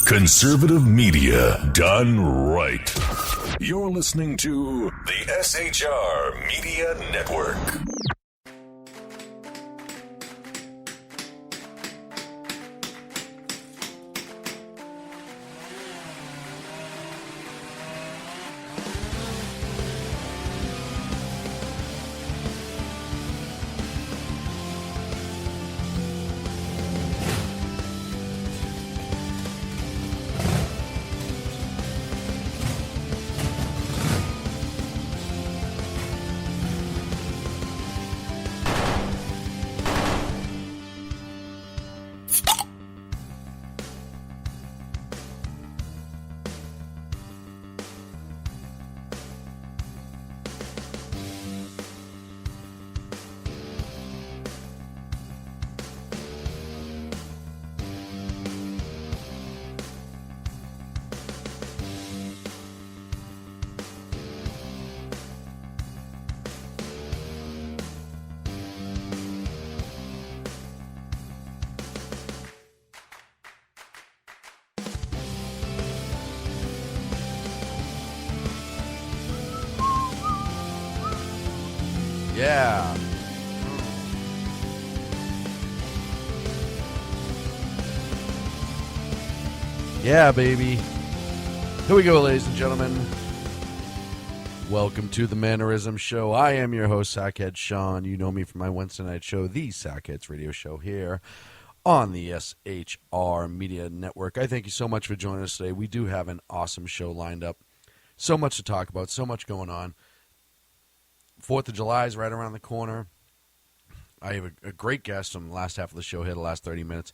Conservative media done right. You're listening to the SHR Media Network. Yeah. Yeah, baby. Here we go, ladies and gentlemen. Welcome to the Mannerisms Show. I am your host, Sackhead Sean. You know me from my Wednesday night show, the Sackheads Radio Show, here on the SHR Media Network. I thank you so much for joining us today. We do have an awesome show lined up. So much to talk about, so much going on. 4th of July is right around the corner. I have a great guest on the last half of the show here, the last 30 minutes.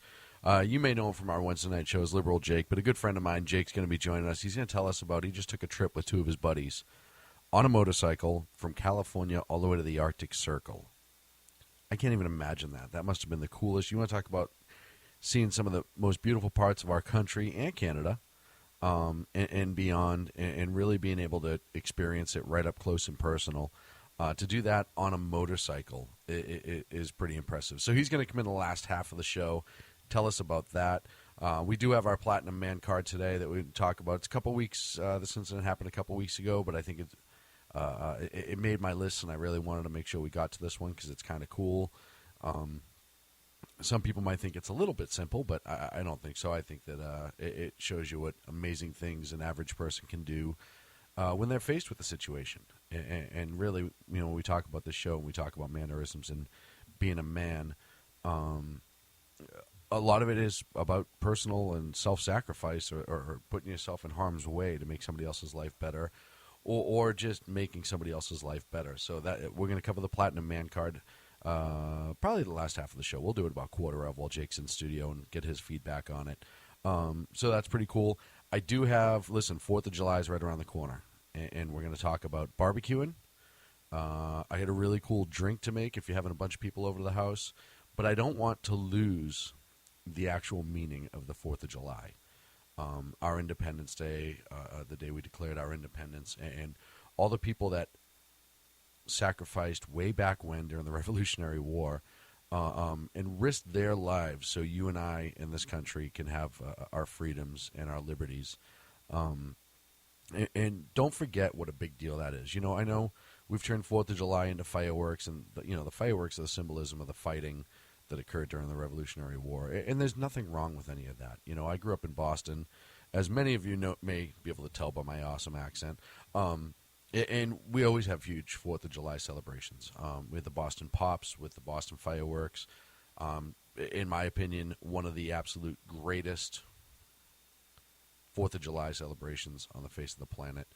You may know him from our Wednesday night shows, Liberal Jake, but a good friend of mine, Jake's going to be joining us. He's going to tell us about, he just took a trip with two of his buddies on a motorcycle from California all the way to the Arctic Circle. I can't even imagine that. That must have been the coolest. You want to talk about seeing some of the most beautiful parts of our country and Canada and beyond, and really being able to experience it right up close and personal. To do that on a motorcycle is pretty impressive. So he's going to come in the last half of the show, tell us about that. We do have our Platinum Man card today that we talk about. It's a couple weeks. This incident happened a couple weeks ago, but I think it made my list, and I really wanted to make sure we got to this one because it's kind of cool. Some people might think it's a little bit simple, but I don't think so. I think that it shows you what amazing things an average person can do when they're faced with a situation. And really, you know, when we talk about this show and we talk about mannerisms and being a man, a lot of it is about personal and self-sacrifice or putting yourself in harm's way to make somebody else's life better or just making somebody else's life better. So that we're going to cover the Platinum Man card probably the last half of the show. We'll do it about quarter of while Jake's in studio and get his feedback on it. So that's pretty cool. I do have, 4th of July is right around the corner. And we're going to talk about barbecuing. I had a really cool drink to make if you're having a bunch of people over to the house. But I don't want to lose the actual meaning of the 4th of July. Our Independence Day, the day we declared our independence, and all the people that sacrificed way back when during the Revolutionary War and risked their lives so you and I in this country can have our freedoms and our liberties. And don't forget what a big deal that is. You know, I know we've turned 4th of July into fireworks, and the fireworks are the symbolism of the fighting that occurred during the Revolutionary War. And there's nothing wrong with any of that. You know, I grew up in Boston, as many of you may be able to tell by my awesome accent. And we always have huge 4th of July celebrations. With the Boston Pops, with the Boston fireworks. In my opinion, one of the absolute greatest 4th of July celebrations on the face of the planet,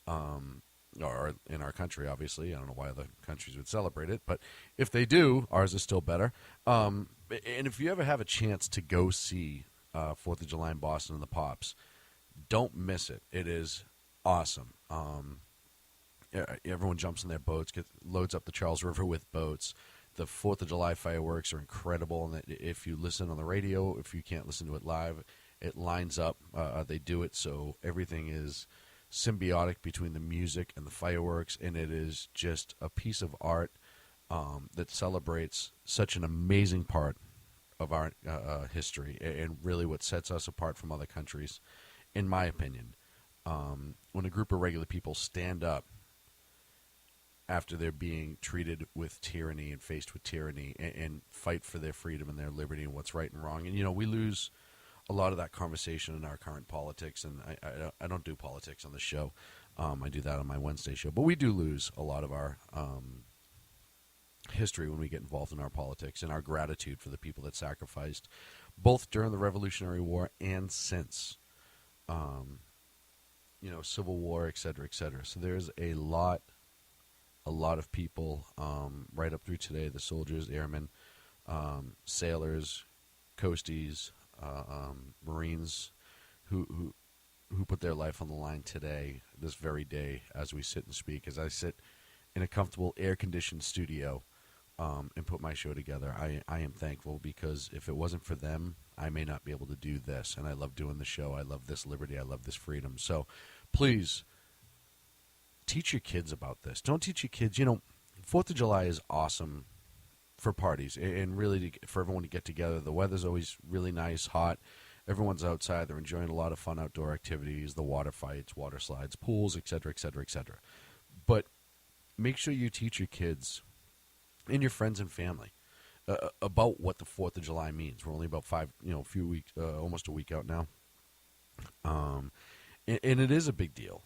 or in our country, obviously. I don't know why other countries would celebrate it, but if they do, ours is still better. And if you ever have a chance to go see 4th of July in Boston and the Pops, don't miss it. It is awesome. Everyone jumps in their boats, loads up the Charles River with boats. The 4th of July fireworks are incredible, and if you listen on the radio, if you can't listen to it live, it lines up. They do it so everything is symbiotic between the music and the fireworks, and it is just a piece of art that celebrates such an amazing part of our history, and really what sets us apart from other countries, in my opinion. When a group of regular people stand up after they're being treated with tyranny and faced with tyranny, and fight for their freedom and their liberty and what's right and wrong. And, we lose a lot of that conversation in our current politics, and I don't do politics on the show. I do that on my Wednesday show. But we do lose a lot of our history when we get involved in our politics, and our gratitude for the people that sacrificed, both during the Revolutionary War and since. Civil War, et cetera, et cetera. So there's a lot of people right up through today, the soldiers, airmen, sailors, coasties, Marines who put their life on the line today, this very day, as we sit and speak, as I sit in a comfortable air-conditioned studio and put my show together. I am thankful, because if it wasn't for them, I may not be able to do this. And I love doing the show. I love this liberty. I love this freedom. So please teach your kids about this. Don't teach your kids. 4th of July is awesome for parties and really for everyone to get together. The weather's always really nice, hot. Everyone's outside. They're enjoying a lot of fun outdoor activities, the water fights, water slides, pools, et cetera, et cetera, et cetera. But make sure you teach your kids and your friends and family about what the 4th of July means. We're only about a few weeks, almost a week out now. And it is a big deal.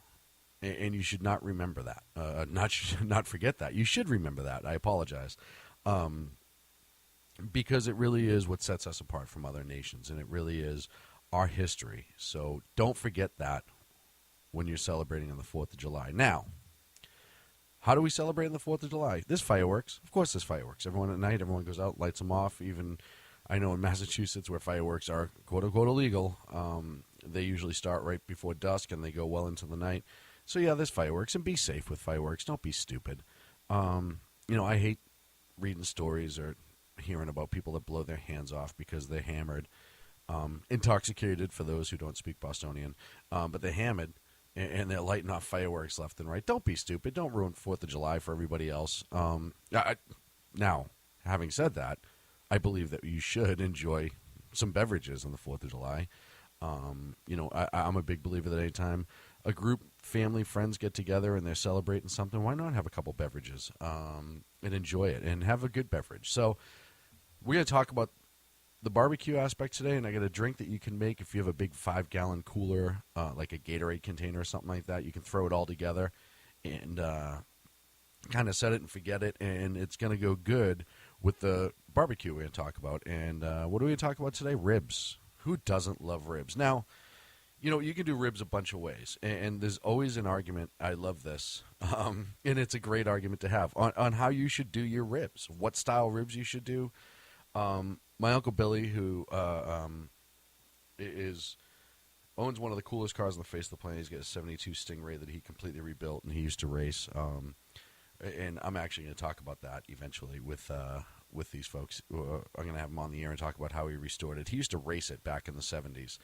And you should not remember that. Not forget that. You should remember that. I apologize. Because it really is what sets us apart from other nations, and it really is our history. So don't forget that when you're celebrating on the 4th of July. Now, how do we celebrate on the 4th of July? There's fireworks. Of course there's fireworks. Everyone goes out, lights them off. Even I know in Massachusetts, where fireworks are quote-unquote illegal, they usually start right before dusk and they go well into the night. So yeah, there's fireworks, and be safe with fireworks. Don't be stupid. I hate reading stories or hearing about people that blow their hands off because they're hammered, intoxicated for those who don't speak Bostonian, but they're hammered and they're lighting off fireworks left and right. Don't be stupid. Don't ruin 4th of July for everybody else. Now, having said that, I believe that you should enjoy some beverages on the 4th of July. I'm a big believer that anytime a group, family, friends get together and they're celebrating something, why not have a couple beverages and enjoy it and have a good beverage? So we're going to talk about the barbecue aspect today, and I got a drink that you can make if you have a big 5-gallon cooler, like a Gatorade container or something like that. You can throw it all together and kind of set it and forget it, and it's going to go good with the barbecue we're going to talk about. And what are we going to talk about today? Ribs. Who doesn't love ribs? Now, you can do ribs a bunch of ways, and there's always an argument. I love this, and it's a great argument to have on how you should do your ribs, what style ribs you should do. My Uncle Billy, who owns one of the coolest cars on the face of the planet, he's got a 72 Stingray that he completely rebuilt, and he used to race. And I'm actually going to talk about that eventually with these folks. I'm going to have him on the air and talk about how he restored it. He used to race it back in the 70s.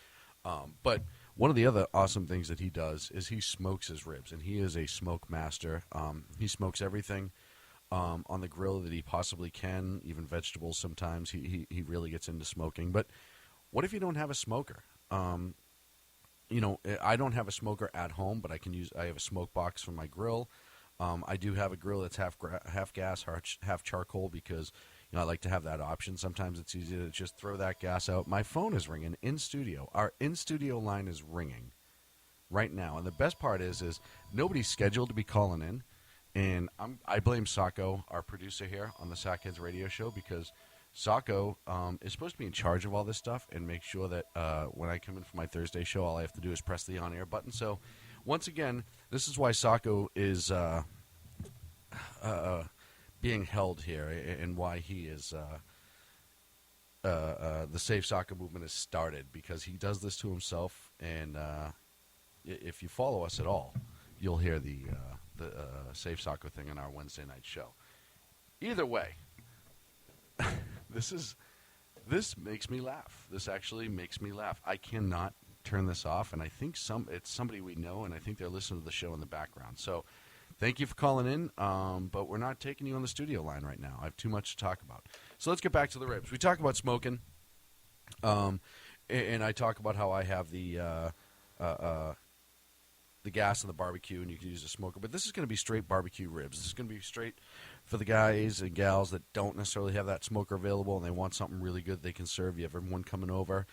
But one of the other awesome things that he does is he smokes his ribs, and he is a smoke master. He smokes everything on the grill that he possibly can, even vegetables sometimes. He really gets into smoking. But what if you don't have a smoker? I don't have a smoker at home, but I have a smoke box for my grill. I do have a grill that's half gas, half charcoal, because I like to have that option. Sometimes it's easy to just throw that gas out. My phone is ringing in studio. Our in-studio line is ringing right now. And the best part is nobody's scheduled to be calling in. And I blame Sacco, our producer here on the Sackheads radio show, because Sacco is supposed to be in charge of all this stuff and make sure that when I come in for my Thursday show, all I have to do is press the on-air button. So once again, this is why Sacco is being held here, and why he is the Save Soccer movement has started, because he does this to himself. And if you follow us at all, you'll hear the Save Soccer thing on our Wednesday night show. Either way, this makes me laugh. This actually makes me laugh. I cannot turn this off, and I think it's somebody we know, and I think they're listening to the show in the background. So thank you for calling in, but we're not taking you on the studio line right now. I have too much to talk about. So let's get back to the ribs. We talk about smoking. And I talk about how I have the gas in the barbecue, and you can use a smoker. But this is going to be straight barbecue ribs. This is going to be straight for the guys and gals that don't necessarily have that smoker available, and they want something really good they can serve. You have everyone coming over.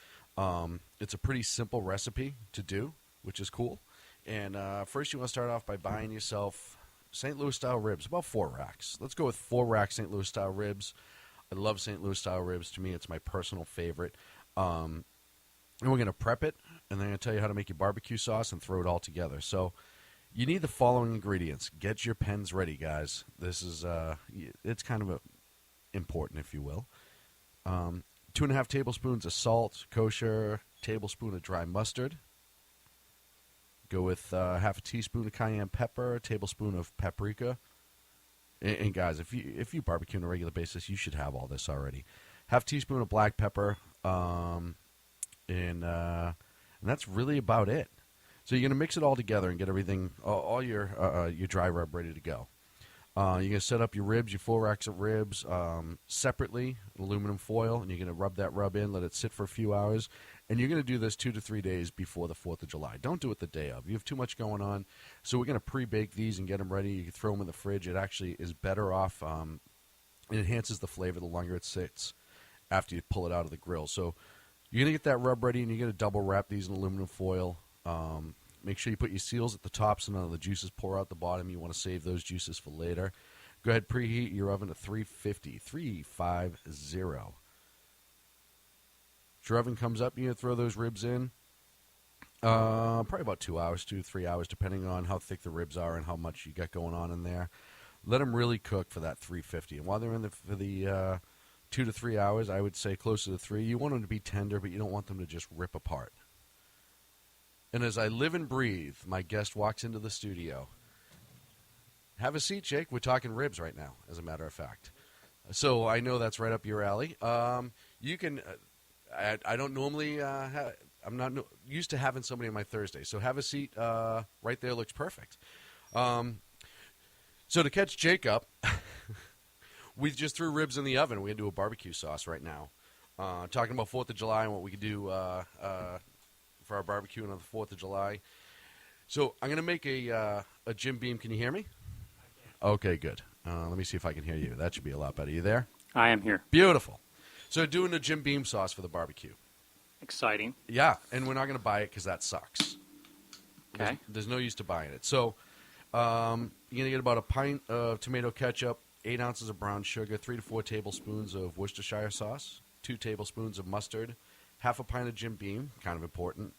It's a pretty simple recipe to do, which is cool. And first you want to start off by buying yourself St. Louis-style ribs, about 4 racks. Let's go with 4 rack St. Louis-style ribs. I love St. Louis-style ribs. To me, it's my personal favorite. And we're going to prep it, and then I'm going to tell you how to make your barbecue sauce and throw it all together. So you need the following ingredients. Get your pens ready, guys. This is it's kind of important, if you will. 2.5 tablespoons of salt, kosher, tablespoon of dry mustard. Go with half a teaspoon of cayenne pepper, a tablespoon of paprika. And guys, if you barbecue on a regular basis, you should have all this already. Half a teaspoon of black pepper, and that's really about it. So you're going to mix it all together and get everything, all your dry rub ready to go. You're going to set up your ribs, your 4 racks of ribs, separately in aluminum foil, and you're going to rub that rub in, let it sit for a few hours. And you're going to do this 2 to 3 days before the 4th of July. Don't do it the day of. You have too much going on. So we're going to pre-bake these and get them ready. You can throw them in the fridge. It actually is better off. It enhances the flavor the longer it sits after you pull it out of the grill. So you're going to get that rub ready, and you're going to double wrap these in aluminum foil. Make sure you put your seals at the top so none of the juices pour out the bottom. You want to save those juices for later. Go ahead, preheat your oven to 350. If your oven comes up, you're going to throw those ribs in. Probably about 2 hours, 2 to 3 hours, depending on how thick the ribs are and how much you got going on in there. Let them really cook for that 350. And while they're in for the 2 to 3 hours, I would say closer to 3. You want them to be tender, but you don't want them to just rip apart. And as I live and breathe, my guest walks into the studio. Have a seat, Jake. We're talking ribs right now, as a matter of fact. So I know that's right up your alley. You can. I don't normally. I'm not used to having somebody on my Thursday. So have a seat. Right there looks perfect. So to catch Jake up, we just threw ribs in the oven. We're going to do a barbecue sauce right now. Talking about 4th of July and what we could do for our barbecue on the 4th of July. So I'm going to make a Jim Beam. Can you hear me? I can. Okay, good. Let me see if I can hear you. That should be a lot better. You there? I am here. Beautiful. So doing a Jim Beam sauce for the barbecue. Exciting. Yeah, and we're not going to buy it because that sucks. Okay. There's no use to buying it. So you're going to get about a pint of tomato ketchup, 8 ounces of brown sugar, 3 to 4 tablespoons of Worcestershire sauce, 2 tablespoons of mustard, half a pint of Jim Beam, kind of important.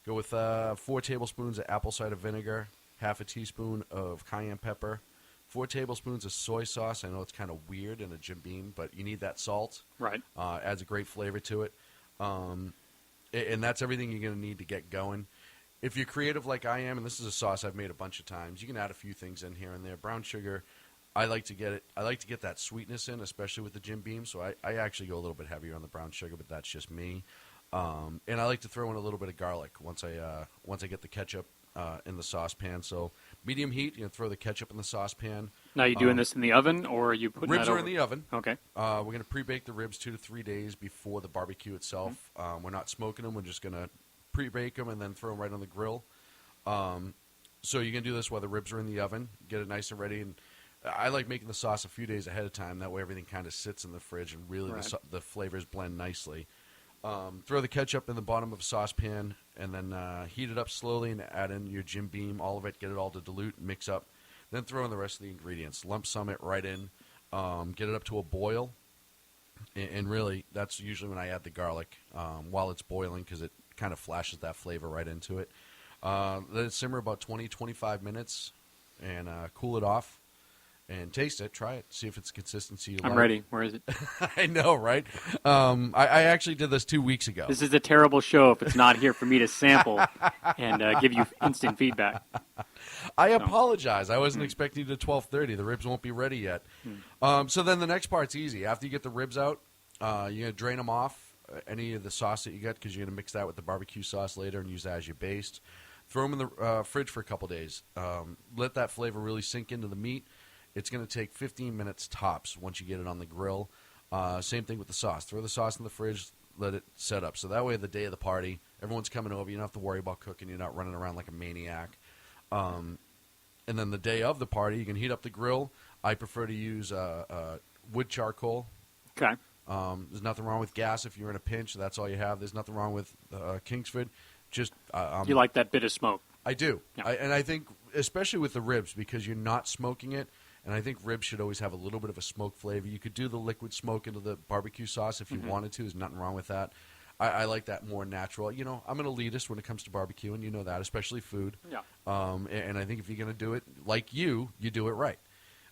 Go with 4 tablespoons of apple cider vinegar, half a teaspoon of cayenne pepper, 4 tablespoons of soy sauce. I know it's kind of weird in a Jim Beam, but you need that salt. Right. Adds a great flavor to it. And that's everything you're going to need to get going. If you're creative like I am, and this is a sauce I've made a bunch of times, you can add a few things in here and there. Brown sugar, I like to get that sweetness in, especially with the Jim Beam. So I actually go a little bit heavier on the brown sugar, but that's just me. And I like to throw in a little bit of garlic once I get the ketchup in the saucepan. So medium heat, you know, throw the ketchup in the saucepan. Now, you doing this in the oven, or are you putting ribs that over? are in the oven. Okay. We're going to pre-bake the ribs 2 to 3 days before the barbecue itself. We're not smoking them. We're just going to pre-bake them and then throw them right on the grill. So you can do this while the ribs are in the oven. Get it nice and ready. And I like making the sauce a few days ahead of time. That way everything kind of sits in the fridge and really the flavors blend nicely. Throw the ketchup in the bottom of a saucepan and then heat it up slowly and add in your Jim Beam, all of it, get it all to dilute, mix up. Then throw in the rest of the ingredients. Lump sum it right in. Get it up to a boil. And really, that's usually when I add the garlic while it's boiling because it kind of flashes that flavor right into it. Let it simmer about 20, 25 minutes and cool it off. And taste it, try it, see if it's consistency you like. I'm ready. Where is it? I know, right? I actually did this 2 weeks ago. This is a terrible show if it's not here for me to sample and give you instant feedback. I apologize. I wasn't expecting you to 12:30. The ribs won't be ready yet. So then the next part's easy. After you get the ribs out, you're going to drain them off, any of the sauce that you get, because you're going to mix that with the barbecue sauce later and use that as your baste. Throw them in the fridge for a couple days. Let that flavor really sink into the meat. It's going to take 15 minutes tops once you get it on the grill. Same thing with the sauce. Throw the sauce in the fridge, let it set up. So that way, the day of the party, everyone's coming over. You don't have to worry about cooking. You're not running around like a maniac. And then the day of the party, you can heat up the grill. I prefer to use wood charcoal. Okay. There's nothing wrong with gas if you're in a pinch. That's all you have. There's nothing wrong with Kingsford. Just you like that bit of smoke. I do. Yeah. And I think, especially with the ribs, because you're not smoking it, and I think ribs should always have a little bit of a smoke flavor. You could do the liquid smoke into the barbecue sauce if you wanted to. There's nothing wrong with that. I like that more natural. You know, I'm an elitist when it comes to barbecue, and you know that, especially food. Yeah. And I think if you're going to do it like you do it right.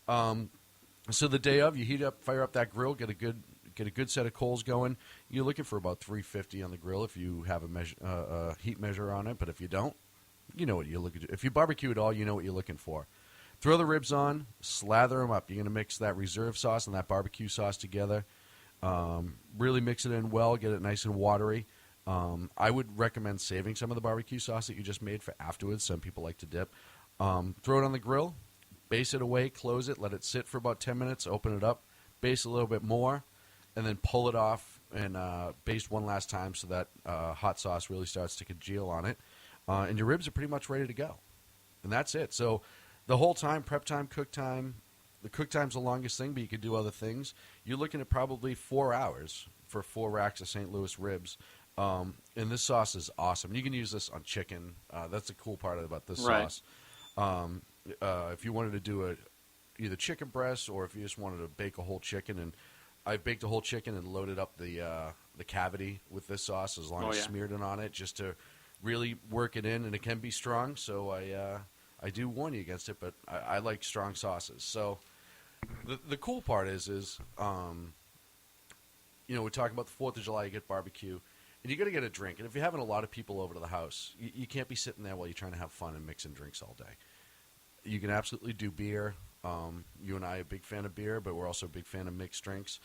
So the day of, you fire up that grill, get a good set of coals going. You're looking for about 350 on the grill if you have a heat measure on it. But if you don't, you know what you're looking for. If you barbecue at all, you know what you're looking for. Throw the ribs on, slather them up. You're going to mix that reserve sauce and that barbecue sauce together. Really mix it in well, get it nice and watery. I would recommend saving some of the barbecue sauce that you just made for afterwards. Some people like to dip. Throw it on the grill, baste it away, close it, let it sit for about 10 minutes, open it up, baste a little bit more, and then pull it off and baste one last time so that hot sauce really starts to congeal on it. And your ribs are pretty much ready to go. And that's it. So the whole time, prep time, cook time, the cook time's the longest thing, but you could do other things. You're looking at probably 4 hours for 4 racks of St. Louis ribs. And this sauce is awesome. You can use this on chicken. That's the cool part about this sauce. If you wanted to do either chicken breast or if you just wanted to bake a whole chicken, and I baked a whole chicken and loaded up the cavity with this sauce as long as smeared it on it just to really work it in, and it can be strong. So I do warn you against it, but I like strong sauces. So the cool part is you know, we're talking about the 4th of July, you get barbecue, and you got to get a drink. And if you're having a lot of people over to the house, you can't be sitting there while you're trying to have fun and mixing drinks all day. You can absolutely do beer. You and I are a big fan of beer, but we're also a big fan of mixed drinks.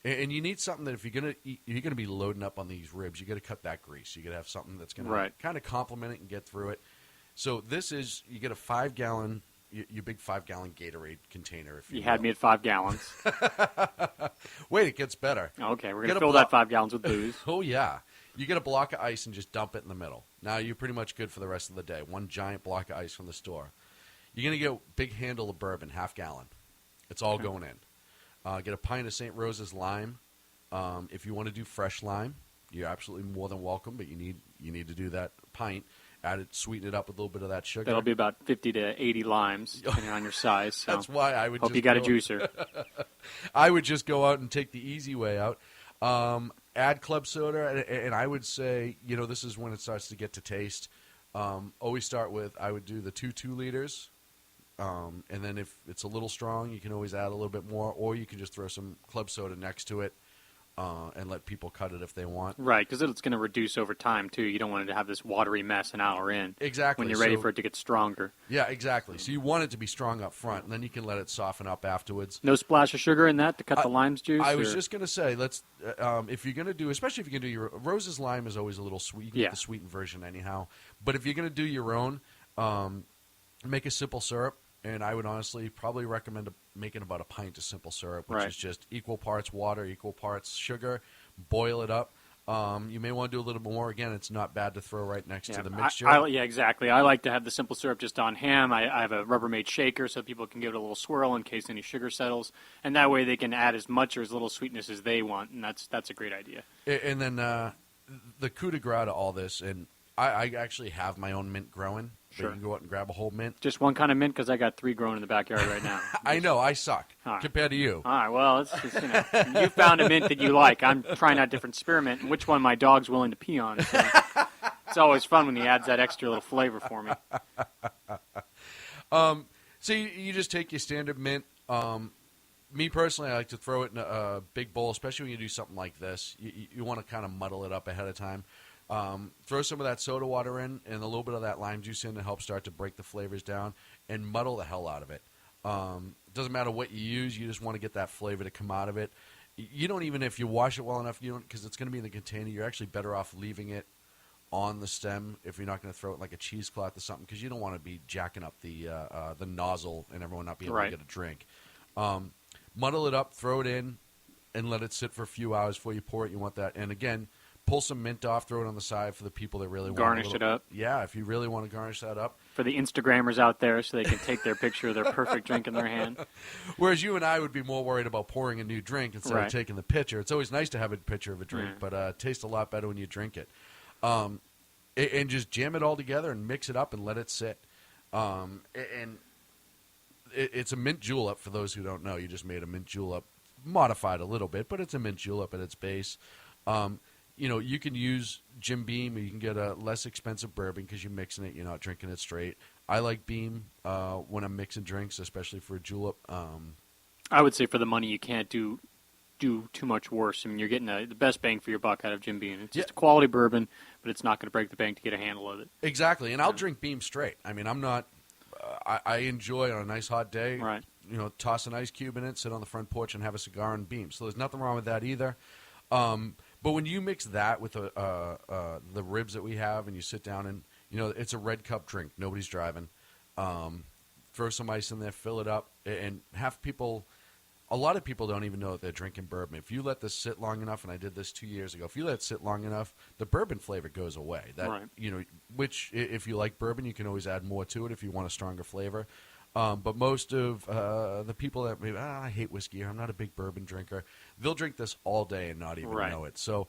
And you need something that if you're gonna be loading up on these ribs, you got to cut that grease. You got to have something that's going to kind of complement it and get through it. So this is, you get a 5-gallon, your big 5-gallon Gatorade container. If you had me at 5 gallons. Wait, it gets better. Okay, we're going to fill that 5 gallons with booze. Oh, yeah. You get a block of ice and just dump it in the middle. Now you're pretty much good for the rest of the day. One giant block of ice from the store. You're going to get a big handle of bourbon, half gallon. It's all going in. Get a pint of St. Rose's lime. If you want to do fresh lime, you're absolutely more than welcome, but you need to do that pint. Add it, sweeten it up with a little bit of that sugar. That'll be about 50 to 80 limes, depending on your size. So that's why I would hope you got a juicer. I would just go out and take the easy way out. Add club soda, and I would say, you know, this is when it starts to get to taste. Always start with, I would do the 2 liters. And then if it's a little strong, you can always add a little bit more, or you can just throw some club soda next to it and let people cut it if they want. Right, because it's going to reduce over time, too. You don't want it to have this watery mess an hour in. Exactly. When you're ready for it to get stronger. Yeah, exactly. So you want it to be strong up front, and then you can let it soften up afterwards. No splash of sugar in that to cut the lime's juice? I was just going to say, let's if you're going to do, especially if you're going to do your Rose's lime is always a little sweet. You can get the sweetened version anyhow. But if you're going to do your own, make a simple syrup. And I would honestly probably recommend making about a pint of simple syrup, which is just equal parts water, equal parts sugar. Boil it up. You may want to do a little bit more. Again, it's not bad to throw right next to the mixture. Yeah, exactly. I like to have the simple syrup just on hand. I have a Rubbermaid shaker so people can give it a little swirl in case any sugar settles. And that way they can add as much or as little sweetness as they want. And that's a great idea. And then the coup de grace to all this, and I actually have my own mint growing. Sure. You can go out and grab a whole mint. Just one kind of mint, because I got 3 growing in the backyard right now. I know, I suck compared to you. All right, well, it's just, you found a mint that you like. I'm trying out a different spearmint, and which one my dog's willing to pee on. So it's always fun when he adds that extra little flavor for me. So you just take your standard mint. Me personally, I like to throw it in a big bowl, especially when you do something like this. You want to kind of muddle it up ahead of time. Throw some of that soda water in and a little bit of that lime juice in to help start to break the flavors down and muddle the hell out of it. Doesn't matter what you use, you just want to get that flavor to come out of it. You don't even, if you wash it well enough, you don't, because it's going to be in the container, you're actually better off leaving it on the stem if you're not going to throw it like a cheesecloth or something, because you don't want to be jacking up the nozzle and everyone not be able to get a drink. Muddle it up, throw it in, and let it sit for a few hours before you pour it. You want that. And again, pull some mint off, throw it on the side for the people that really want Garnish it up. Yeah, if you really want to garnish that up. For the Instagrammers out there so they can take their picture of their perfect drink in their hand. Whereas you and I would be more worried about pouring a new drink instead of taking the picture. It's always nice to have a picture of a drink, but it tastes a lot better when you drink it. And just jam it all together and mix it up and let it sit. It's a mint julep for those who don't know. You just made a mint julep, modified a little bit, but it's a mint julep at its base. You can use Jim Beam, or you can get a less expensive bourbon because you're mixing it. You're not drinking it straight. I like Beam when I'm mixing drinks, especially for a julep. I would say for the money, you can't do too much worse. I mean, you're getting the best bang for your buck out of Jim Beam. It's just a quality bourbon, but it's not going to break the bank to get a handle of it. Exactly, and I'll drink Beam straight. I mean, I'm not. I enjoy on a nice hot day. Right. Toss an ice cube in it, sit on the front porch, and have a cigar and Beam. So there's nothing wrong with that either. But when you mix that with the ribs that we have, and you sit down and it's a red cup drink. Nobody's driving. Throw some ice in there, fill it up, and a lot of people don't even know that they're drinking bourbon. If you let this sit long enough, and I did this 2 years ago, if you let it sit long enough, the bourbon flavor goes away. Which if you like bourbon, you can always add more to it if you want a stronger flavor. But most of the people that maybe, I hate whiskey, or I'm not a big bourbon drinker, they'll drink this all day and not even know it. So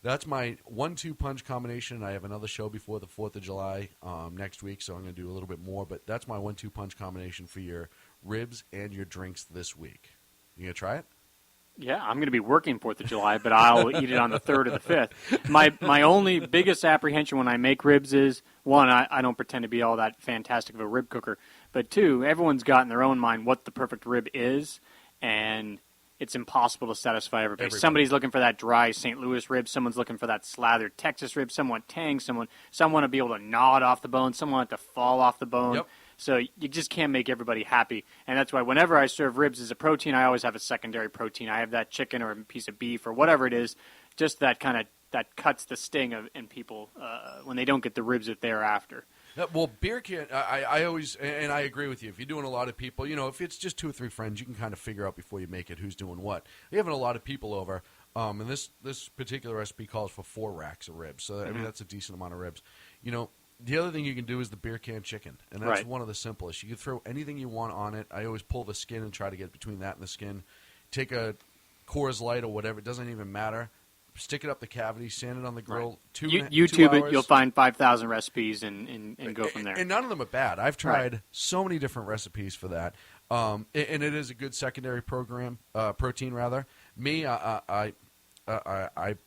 that's my 1-2 punch combination. I have another show before the 4th of July next week, so I'm going to do a little bit more. But that's my 1-2 punch combination for your ribs and your drinks this week. You going to try it? Yeah, I'm going to be working 4th of July, but I'll eat it on the 3rd or the 5th. My only biggest apprehension when I make ribs is, one, I don't pretend to be all that fantastic of a rib cooker, but two, everyone's got in their own mind what the perfect rib is, and it's impossible to satisfy everybody. Somebody's looking for that dry St. Louis rib, someone's looking for that slathered Texas rib, some want tang, some want to be able to gnaw it off the bone, some want it to fall off the bone. Yep. So you just can't make everybody happy. And that's why whenever I serve ribs as a protein, I always have a secondary protein. I have that chicken or a piece of beef or whatever it is, just that cuts the sting in people when they don't get the ribs that they're after. Well, beer can. I always, and I agree with you. If you're doing a lot of people, if it's just 2 or 3 friends, you can kind of figure out before you make it who's doing what. You're having a lot of people over, and this particular recipe calls for 4 racks of ribs. So I mean that's a decent amount of ribs. The other thing you can do is the beer can chicken, and that's one of the simplest. You can throw anything you want on it. I always pull the skin and try to get between that and the skin. Take a Coors Light or whatever. It doesn't even matter. Stick it up the cavity, sand it on the grill. Right. YouTube 2 hours. It, you'll find 5,000 recipes and go from there. And none of them are bad. I've tried so many different recipes for that. And it is a good secondary protein rather. Me, I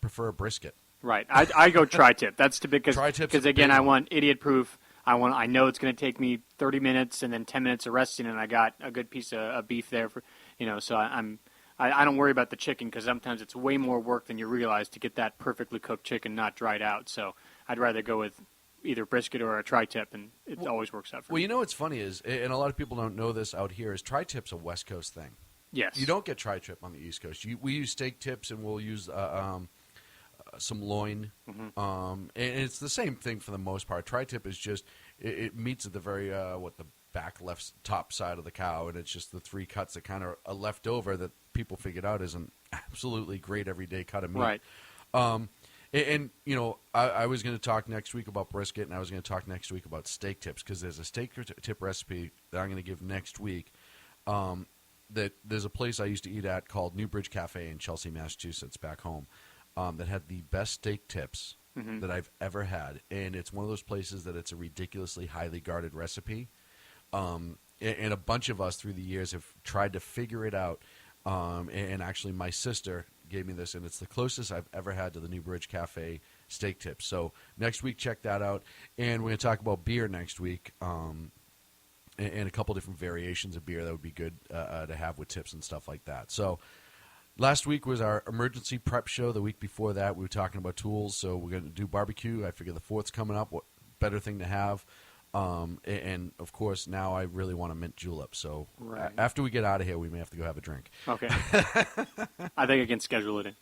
prefer a brisket. Right. I go tri-tip. That's because again, I want idiot proof. I know it's going to take me 30 minutes and then 10 minutes of resting, and I got a good piece of beef there for so I don't worry about the chicken because sometimes it's way more work than you realize to get that perfectly cooked chicken not dried out. So I'd rather go with either brisket or a tri-tip, and it always works out for me. What's funny is, and a lot of people don't know this out here, is tri-tip's a West Coast thing. Yes. You don't get tri-tip on the East Coast. We use steak tips, and we'll use some loin. And it's the same thing for the most part. Tri-tip is just, it meets at the very, the back left top side of the cow, and it's just the 3 cuts that kind of are left over that people figured out is an absolutely great everyday cut of meat. Right. I was going to talk next week about brisket, and I was going to talk next week about steak tips, because there's a steak tip recipe that I'm going to give next week. That there's a place I used to eat at called Newbridge Cafe in Chelsea, Massachusetts, back home, that had the best steak tips that I've ever had. And it's one of those places that it's a ridiculously highly guarded recipe. And a bunch of us through the years have tried to figure it out. And actually my sister gave me this, and it's the closest I've ever had to the Newbridge Cafe steak tips. So next week, check that out. And we're going to talk about beer next week, and a couple different variations of beer that would be good to have with tips and stuff like that. So last week was our emergency prep show. The week before that, we were talking about tools. So we're going to do barbecue. I figure the 4th's coming up. What better thing to have? And of course, now I really want a mint julep. So after we get out of here, we may have to go have a drink. Okay. I think I can schedule it in.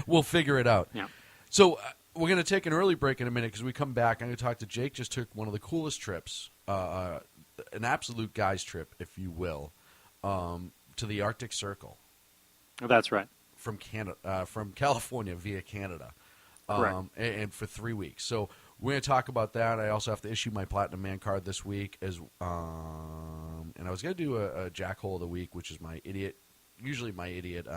We'll figure it out. Yeah. So we're going to take an early break in a minute, because we come back. I'm going to talk to Jake. Just took one of the coolest trips, an absolute guy's trip, if you will, to the Arctic Circle. Oh, that's right. From California via Canada. Correct. and for 3 weeks. So we're going to talk about that. I also have to issue my Platinum Man card this week, and I was going to do a Jackhole of the Week, which is usually my idiot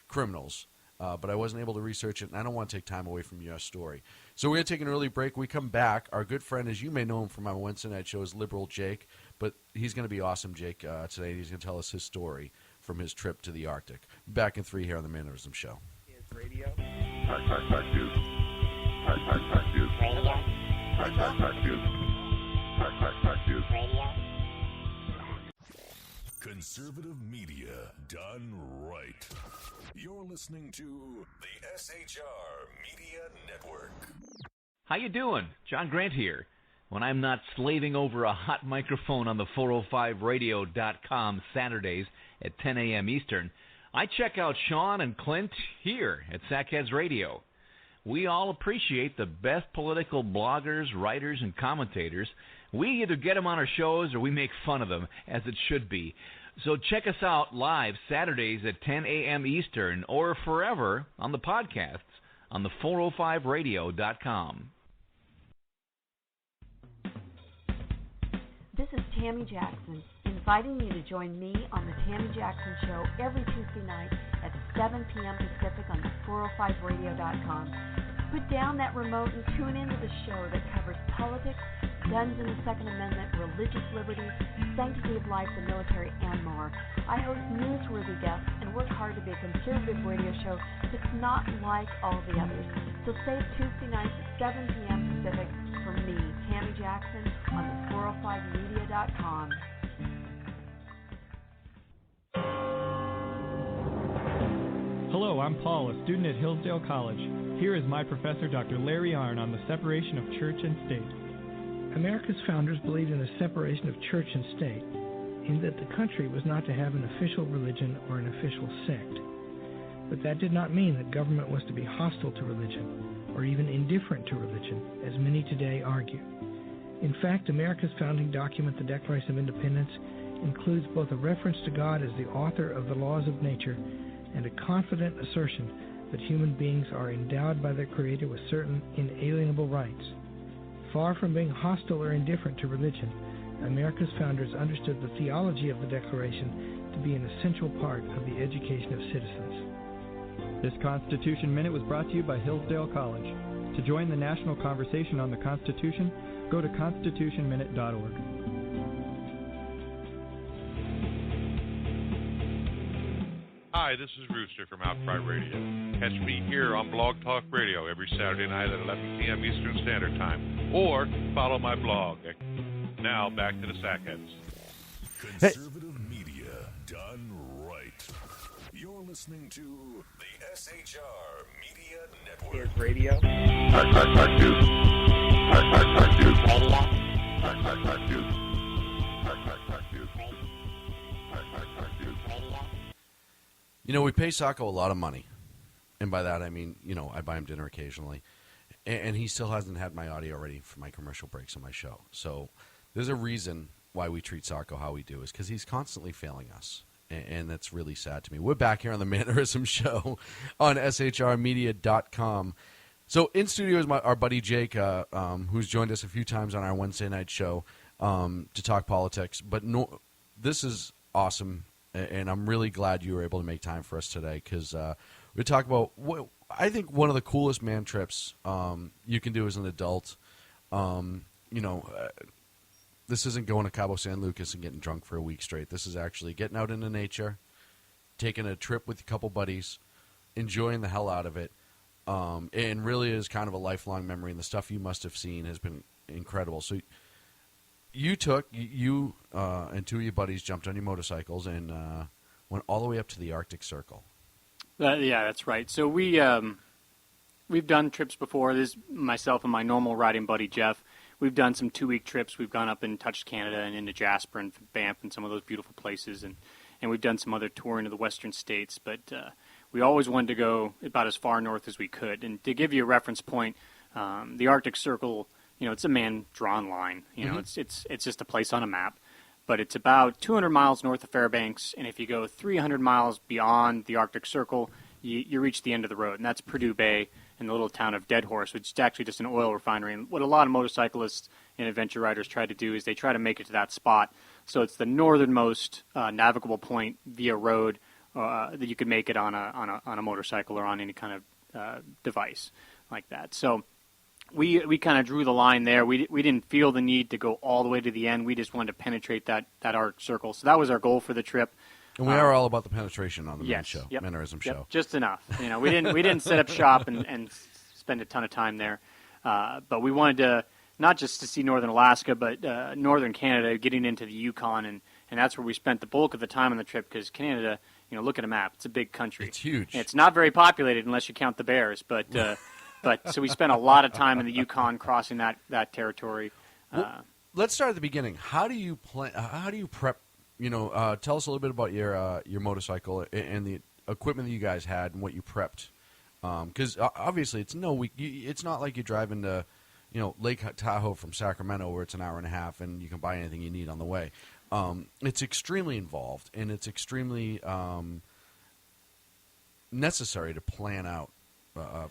criminals. But I wasn't able to research it, and I don't want to take time away from your story. So we're going to take an early break. We come back. Our good friend, as you may know him from our Wednesday night show, is Liberal Jake, but he's going to be awesome, Jake, today. He's going to tell us his story from his trip to the Arctic. Back in 3 here on the Mannerism Show. Radio. Conservative media done right. You're listening to the SHR Media Network. How you doing? John Grant here. When I'm not slaving over a hot microphone on the 405radio.com Saturdays at 10 a.m. Eastern, I check out Sean and Clint here at Sackheads Radio. We all appreciate the best political bloggers, writers, and commentators. We either get them on our shows or we make fun of them, as it should be. So check us out live Saturdays at 10 a.m. Eastern or forever on the podcasts on the 405radio.com. This is Tammy Jackson, inviting you to join me on the Tammy Jackson Show every Tuesday night at 7 p.m. Pacific on the 405radio.com. Put down that remote and tune into the show that covers politics, guns and the Second Amendment, religious liberties, sanctity of life, the military, and more. I host newsworthy guests and work hard to be a conservative radio show that's not like all the others. So save Tuesday nights at 7 p.m. Pacific for me, Tammy Jackson, on the 405media.com. Hello, I'm Paul, a student at Hillsdale College. Here is my professor, Dr. Larry Arnn, on the separation of church and state. America's founders believed in the separation of church and state, in that the country was not to have an official religion or an official sect. But that did not mean that government was to be hostile to religion, or even indifferent to religion, as many today argue. In fact, America's founding document, the Declaration of Independence, includes both a reference to God as the author of the laws of nature and a confident assertion that human beings are endowed by their Creator with certain inalienable rights. Far from being hostile or indifferent to religion, America's founders understood the theology of the Declaration to be an essential part of the education of citizens. This Constitution Minute was brought to you by Hillsdale College. To join the national conversation on the Constitution, go to constitutionminute.org. Hi, this is Rooster from Outcry Radio. Catch me here on Blog Talk Radio every Saturday night at 11 p.m. Eastern Standard Time. Or follow my blog. Now, back to the Sackheads. Conservative media done right. You're listening to the SHR Media Network. Radio. You know, we pay Sacco a lot of money. And by that, I mean, you know, I buy him dinner occasionally. And he still hasn't had my audio ready for my commercial breaks on my show. So there's a reason why we treat Sacco how we do, is because he's constantly failing us. And that's really sad to me. We're back here on the Mannerism Show on shrmedia.com. So in studio is our buddy Jake, who's joined us a few times on our Wednesday night show to talk politics. But this is awesome. And I'm really glad you were able to make time for us today, because we talk about I think one of the coolest man trips you can do as an adult. This isn't going to Cabo San Lucas and getting drunk for a week straight. This is actually getting out into nature, taking a trip with a couple buddies, enjoying the hell out of it, and really is kind of a lifelong memory. And the stuff you must have seen has been incredible. So you and two of your buddies jumped on your motorcycles and went all the way up to the Arctic Circle. Yeah, that's right. So we've done trips before. This is myself and my normal riding buddy Jeff. We've done some 2-week trips. We've gone up and touched Canada and into Jasper and Banff and some of those beautiful places, and we've done some other touring of the western states. But we always wanted to go about as far north as we could. And to give you a reference point, the Arctic Circle, it's a man-drawn line. It's just a place on a map. But it's about 200 miles north of Fairbanks, and if you go 300 miles beyond the Arctic Circle, you reach the end of the road, and that's Purdue Bay. in the little town of Dead Horse, which is actually just an oil refinery. And what a lot of motorcyclists and adventure riders try to do is they try to make it to that spot. So it's the northernmost navigable point via road that you could make it on a motorcycle or on any kind of device like that. So we kind of drew the line there. We didn't feel the need to go all the way to the end. We just wanted to penetrate that Arctic Circle. So that was our goal for the trip. And we are all about the penetration on the yes, show, yep, Mannerism yep, show. Just enough. We didn't set up shop and spend a ton of time there. But we wanted to not just to see northern Alaska, but northern Canada, getting into the Yukon, and that's where we spent the bulk of the time on the trip, because Canada, look at a map. It's a big country. It's huge. It's not very populated unless you count the bears, but so we spent a lot of time in the Yukon crossing that territory. Let's start at the beginning. How do you prep? Tell us a little bit about your motorcycle and the equipment that you guys had and what you prepped. Because obviously it's not like you're driving to Lake Tahoe from Sacramento where it's an hour and a half and you can buy anything you need on the way. It's extremely involved, and it's extremely necessary to plan out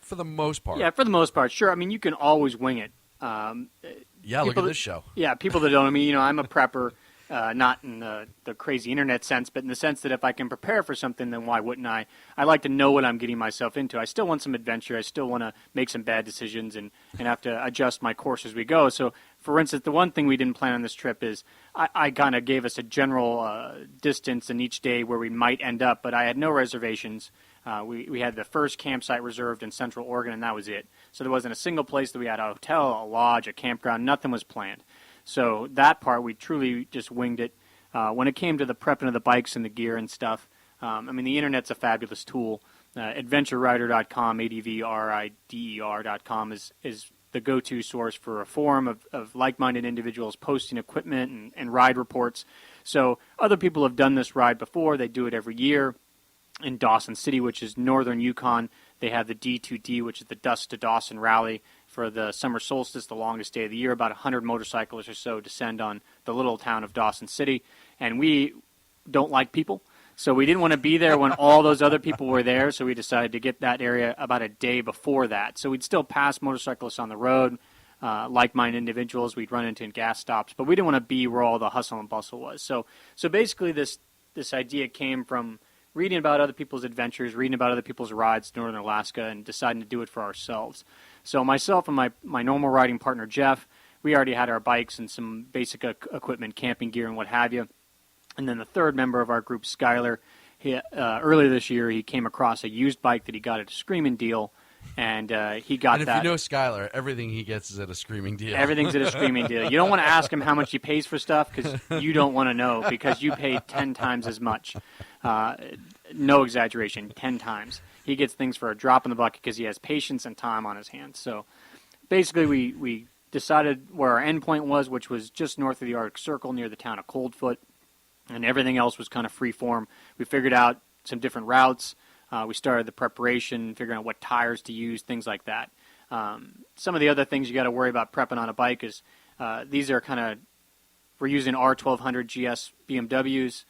for the most part. Yeah, for the most part, sure. I mean, you can always wing it. Look at this show. Yeah, people that don't. I mean, I'm a prepper. Not in the crazy internet sense, but in the sense that if I can prepare for something, then why wouldn't I? I like to know what I'm getting myself into. I still want some adventure. I still want to make some bad decisions and have to adjust my course as we go. So, for instance, the one thing we didn't plan on this trip is I kind of gave us a general distance in each day where we might end up, but I had no reservations. We had the first campsite reserved in Central Oregon, and that was it. So there wasn't a single place that we had a hotel, a lodge, a campground. Nothing was planned. So that part, we truly just winged it. When it came to the prepping of the bikes and the gear and stuff, the Internet's a fabulous tool. AdventureRider.com, ADVRIDER.com is the go-to source for a forum of like-minded individuals posting equipment and ride reports. So other people have done this ride before. They do it every year. In Dawson City, which is northern Yukon, they have the D2D, which is the Dusk to Dawson Rally. For the summer solstice, the longest day of the year, about 100 motorcyclists or so descend on the little town of Dawson City. And we don't like people, so we didn't want to be there when all those other people were there, so we decided to get that area about a day before that. So we'd still pass motorcyclists on the road, like-minded individuals. We'd run into gas stops, but we didn't want to be where all the hustle and bustle was. So basically this idea came from reading about other people's adventures, reading about other people's rides in northern Alaska, and deciding to do it for ourselves. So myself and my normal riding partner, Jeff, we already had our bikes and some basic equipment, camping gear and what have you. And then the third member of our group, Skyler, earlier this year, he came across a used bike that he got at a screaming deal, and he got that. And if you know Skyler, everything he gets is at a screaming deal. Everything's at a screaming deal. You don't want to ask him how much he pays for stuff because you don't want to know because you pay 10 times as much. No exaggeration, 10 times. He gets things for a drop in the bucket because he has patience and time on his hands. So basically we decided where our endpoint was, which was just north of the Arctic Circle near the town of Coldfoot, and everything else was kind of free form. We figured out some different routes. We started the preparation, figuring out what tires to use, things like that. Some of the other things you got to worry about prepping on a bike is these are we're using R1200 GS BMWs.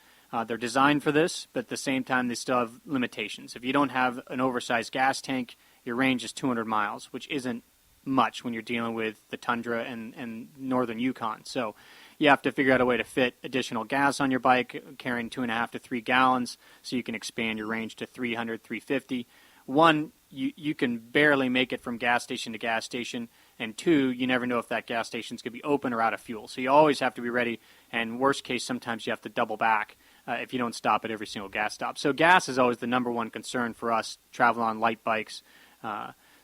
They're designed for this, but at the same time, they still have limitations. If you don't have an oversized gas tank, your range is 200 miles, which isn't much when you're dealing with the tundra and northern Yukon. So you have to figure out a way to fit additional gas on your bike, carrying 2.5 to 3 gallons, so you can expand your range to 300, 350. One, you can barely make it from gas station to gas station, and two, you never know if that gas station's going to be open or out of fuel. So you always have to be ready, and worst case, sometimes you have to double back if you don't stop at every single gas stop. So gas is always the number one concern for us traveling on light bikes.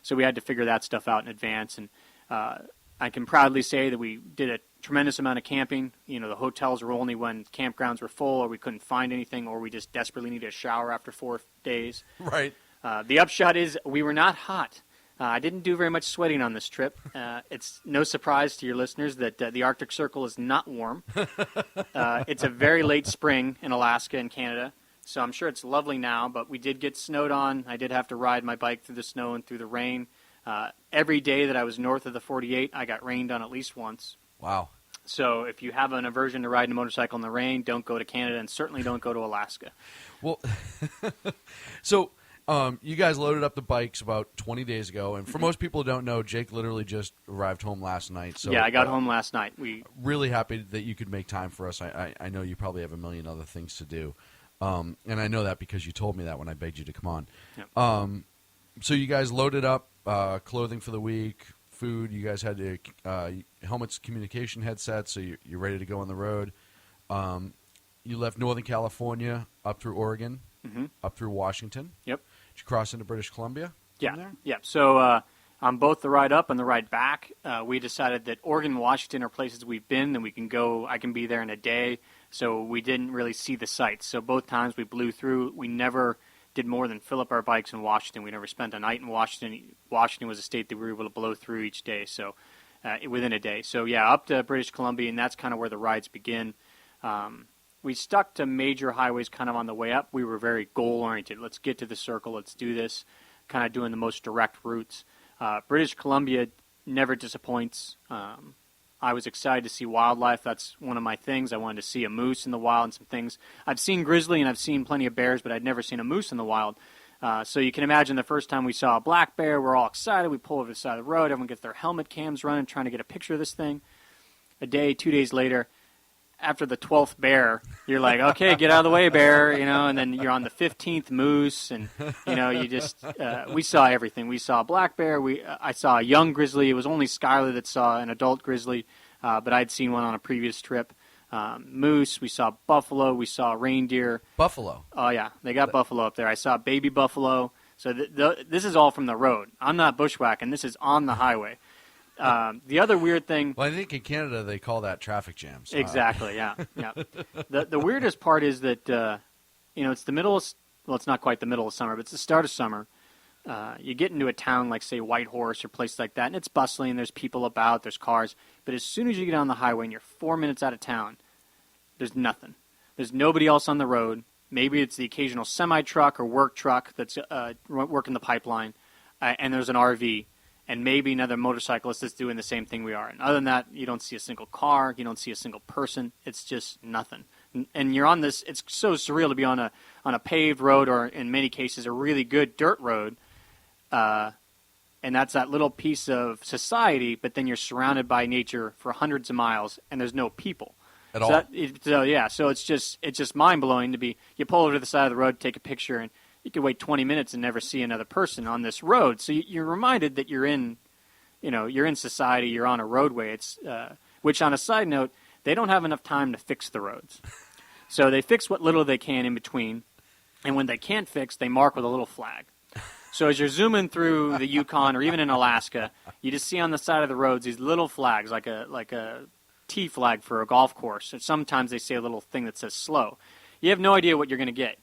So we had to figure that stuff out in advance, and I can proudly say that we did a tremendous amount of camping. The hotels were only when campgrounds were full or we couldn't find anything or we just desperately needed a shower after 4 days. Right. The upshot is we were not hot. I didn't do very much sweating on this trip. It's no surprise to your listeners that the Arctic Circle is not warm. It's a very late spring in Alaska and Canada, so I'm sure it's lovely now, but we did get snowed on. I did have to ride my bike through the snow and through the rain. Every day that I was north of the 48, I got rained on at least once. Wow. So if you have an aversion to riding a motorcycle in the rain, don't go to Canada and certainly don't go to Alaska. Well, so You guys loaded up the bikes about 20 days ago, and for most people who don't know, Jake literally just arrived home last night. So yeah, I got home last night. Really happy that you could make time for us. I know you probably have a million other things to do, and I know that because you told me that when I begged you to come on. Yep. So you guys loaded up clothing for the week, food. You guys had helmets, communication headsets, so you're ready to go on the road. You left Northern California up through Oregon, up through Washington. Yep. Did you cross into British Columbia? Yeah. Yeah. So on both the ride up and the ride back, we decided that Oregon and Washington are places we've been, and we can go. I can be there in a day. So we didn't really see the sights. So both times we blew through. We never did more than fill up our bikes in Washington. We never spent a night in Washington. Washington was a state that we were able to blow through each day. So within a day. So yeah, up to British Columbia, and that's kind of where the rides begin. We stuck to major highways kind of on the way up. We were very goal-oriented. Let's get to the circle. Let's do this, kind of doing the most direct routes. British Columbia never disappoints. I was excited to see wildlife. That's one of my things. I wanted to see a moose in the wild and some things. I've seen grizzly and I've seen plenty of bears, but I'd never seen a moose in the wild. So you can imagine the first time we saw a black bear, we're all excited. We pull over to the side of the road. Everyone gets their helmet cams running, trying to get a picture of this thing. A day, 2 days later, after the 12th bear, you're like, okay, get out of the way, bear, and then you're on the 15th moose, and, you just, we saw everything. We saw a black bear. I saw a young grizzly. It was only Skylar that saw an adult grizzly, but I'd seen one on a previous trip. Moose, we saw buffalo, we saw reindeer. Buffalo? Oh, yeah, they got buffalo up there. I saw baby buffalo. So this is all from the road. I'm not bushwhacking. This is on the highway. The other weird thing... Well, I think in Canada they call that traffic jams. Exactly, yeah. The weirdest part is that, it's the middle of... Well, it's not quite the middle of summer, but it's the start of summer. You get into a town like, say, Whitehorse or places like that, and it's bustling, there's people about, there's cars. But as soon as you get on the highway and you're 4 minutes out of town, there's nothing. There's nobody else on the road. Maybe it's the occasional semi-truck or work truck that's working the pipeline, and there's an RV. And maybe another motorcyclist that's doing the same thing we are. And other than that, you don't see a single car. You don't see a single person. It's just nothing. And you're on this. It's so surreal to be on a paved road, or in many cases a really good dirt road. And that's that little piece of society. But then you're surrounded by nature for hundreds of miles, and there's no people at all. So it's just mind blowing to be. You pull over to the side of the road, take a picture, and you could wait 20 minutes and never see another person on this road. So you're reminded that you're in society, you're on a roadway. Which, on a side note, they don't have enough time to fix the roads. So they fix what little they can in between, and when they can't fix, they mark with a little flag. So as you're zooming through the Yukon or even in Alaska, you just see on the side of the roads these little flags, like a T flag for a golf course. And sometimes they say a little thing that says slow. You have no idea what you're going to get.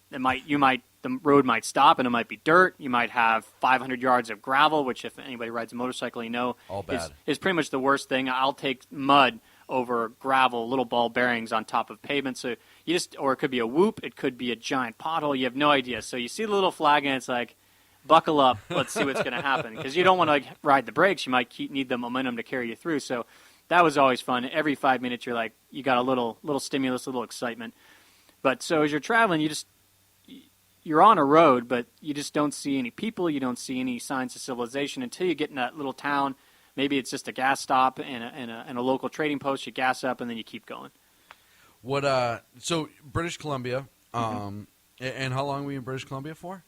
The road might stop and it might be dirt. You might have 500 yards of gravel, which if anybody rides a motorcycle, all bad. Is pretty much the worst thing. I'll take mud over gravel, little ball bearings on top of pavement. So or it could be a whoop, it could be a giant pothole. You have no idea. So you see the little flag and it's like, buckle up, let's see what's going to happen. Because you don't want to ride the brakes. You might need the momentum to carry you through. So that was always fun. Every 5 minutes you got a little stimulus, a little excitement. But so as you're traveling, you're on a road, but you just don't see any people. You don't see any signs of civilization until you get in that little town. Maybe it's just a gas stop and a local trading post. You gas up and then you keep going. So British Columbia, and how long were you in British Columbia for?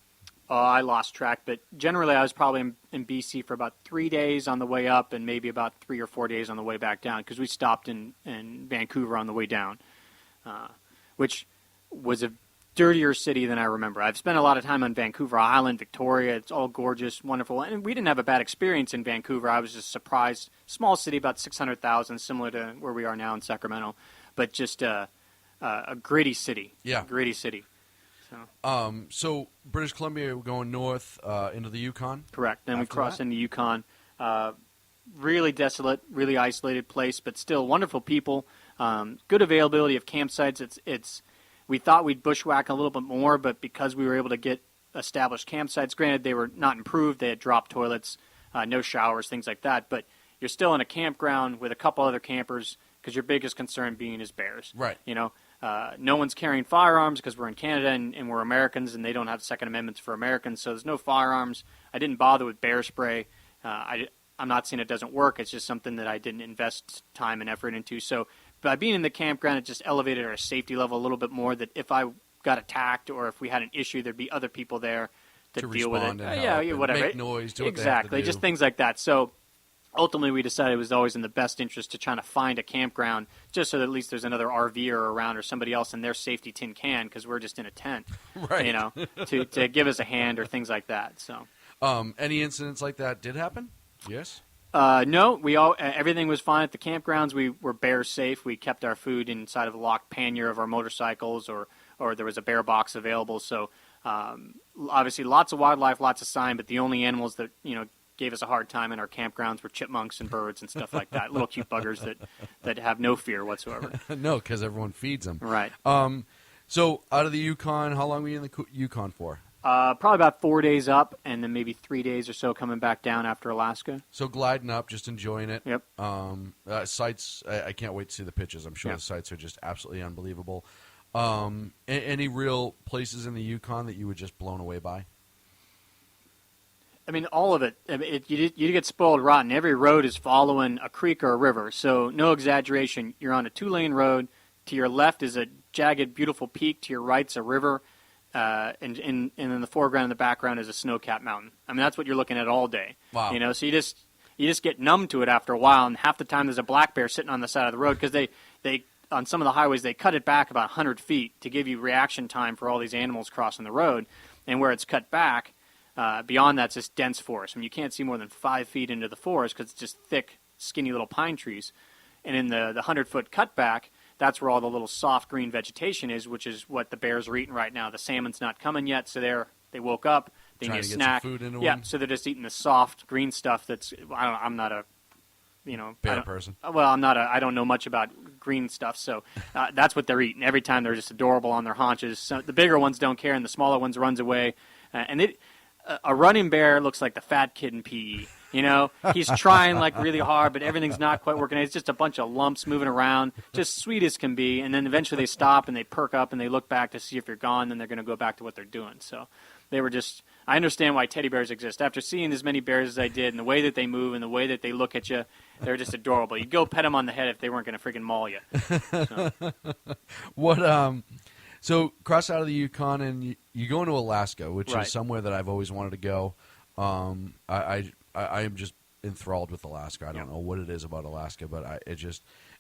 I lost track, but generally I was probably in BC for about 3 days on the way up and maybe about 3 or 4 days on the way back down, because we stopped in Vancouver on the way down, which was a dirtier city than I remember. I've spent a lot of time on Vancouver Island, Victoria. It's all gorgeous, wonderful. And we didn't have a bad experience in Vancouver. I was just surprised. Small city, about 600,000, similar to where we are now in Sacramento. But just a gritty city. Yeah. Gritty city. So British Columbia, we're going north into the Yukon? Correct. Then we cross into Yukon. Really desolate, really isolated place, but still wonderful people. Good availability of campsites. We thought we'd bushwhack a little bit more, but because we were able to get established campsites, granted they were not improved, they had drop toilets, no showers, things like that, but you're still in a campground with a couple other campers, because your biggest concern being is bears. Right. No one's carrying firearms because we're in Canada and we're Americans, and they don't have Second Amendments for Americans, so there's no firearms. I didn't bother with bear spray. I'm not saying it doesn't work. It's just something that I didn't invest time and effort into. So by being in the campground, it just elevated our safety level a little bit more, that if I got attacked or if we had an issue, there'd be other people there to deal with it. Yeah, whatever. Make noise, do what exactly, they have to do. just things like that. So ultimately, we decided it was always in the best interest to try to find a campground just so that at least there's another RVer around or somebody else in their safety tin can, because we're just in a tent, right. to give us a hand or things like that. So, any incidents like that did happen? Yes. No, everything was fine at the campgrounds. We were bear safe. We kept our food inside of a locked pannier of our motorcycles, or there was a bear box available. So obviously, lots of wildlife, lots of sign, but the only animals that gave us a hard time in our campgrounds were chipmunks and birds and stuff like that. Little cute buggers that have no fear whatsoever. No, because everyone feeds them. Right. So out of the Yukon, how long were you in the Yukon for? Probably about 4 days up, and then maybe 3 days or so coming back down after Alaska. So gliding up, just enjoying it. Yep. Sights, I can't wait to see the pictures. I'm sure the sights are just absolutely unbelievable. Any real places in the Yukon that you were just blown away by? I mean, all of it. You get spoiled rotten. Every road is following a creek or a river, so no exaggeration. You're on a 2-lane road. To your left is a jagged, beautiful peak. To your right's a river. And in the foreground and the background is a snow-capped mountain. I mean, that's what you're looking at all day. Wow. So you just get numb to it after a while, and half the time there's a black bear sitting on the side of the road, because they on some of the highways they cut it back about 100 feet to give you reaction time for all these animals crossing the road. And where it's cut back, beyond that's just dense forest. I mean, you can't see more than 5 feet into the forest because it's just thick, skinny little pine trees. And in the 100-foot cutback, that's where all the little soft green vegetation is, which is what the bears are eating right now. The salmon's not coming yet, so they woke up, they need a snack. Some food into yeah, them. so they're just eating the soft green stuff. I'm not a bear person. Well, I don't know much about green stuff, so that's what they're eating. Every time they're just adorable on their haunches. So the bigger ones don't care, and the smaller ones runs away. A running bear looks like the fat kid in PE. He's trying like really hard, but everything's not quite working. It's just a bunch of lumps moving around, just sweet as can be. And then eventually they stop and they perk up and they look back to see if you're gone. Then they're going to go back to what they're doing. So they were just. I understand why teddy bears exist. After seeing as many bears as I did, and the way that they move and the way that they look at you, they're just adorable. You'd go pet them on the head if they weren't going to freaking maul you. So. So cross out of the Yukon and you go into Alaska, which right. is somewhere that I've always wanted to go. I am just enthralled with Alaska. I don't know what it is about Alaska, but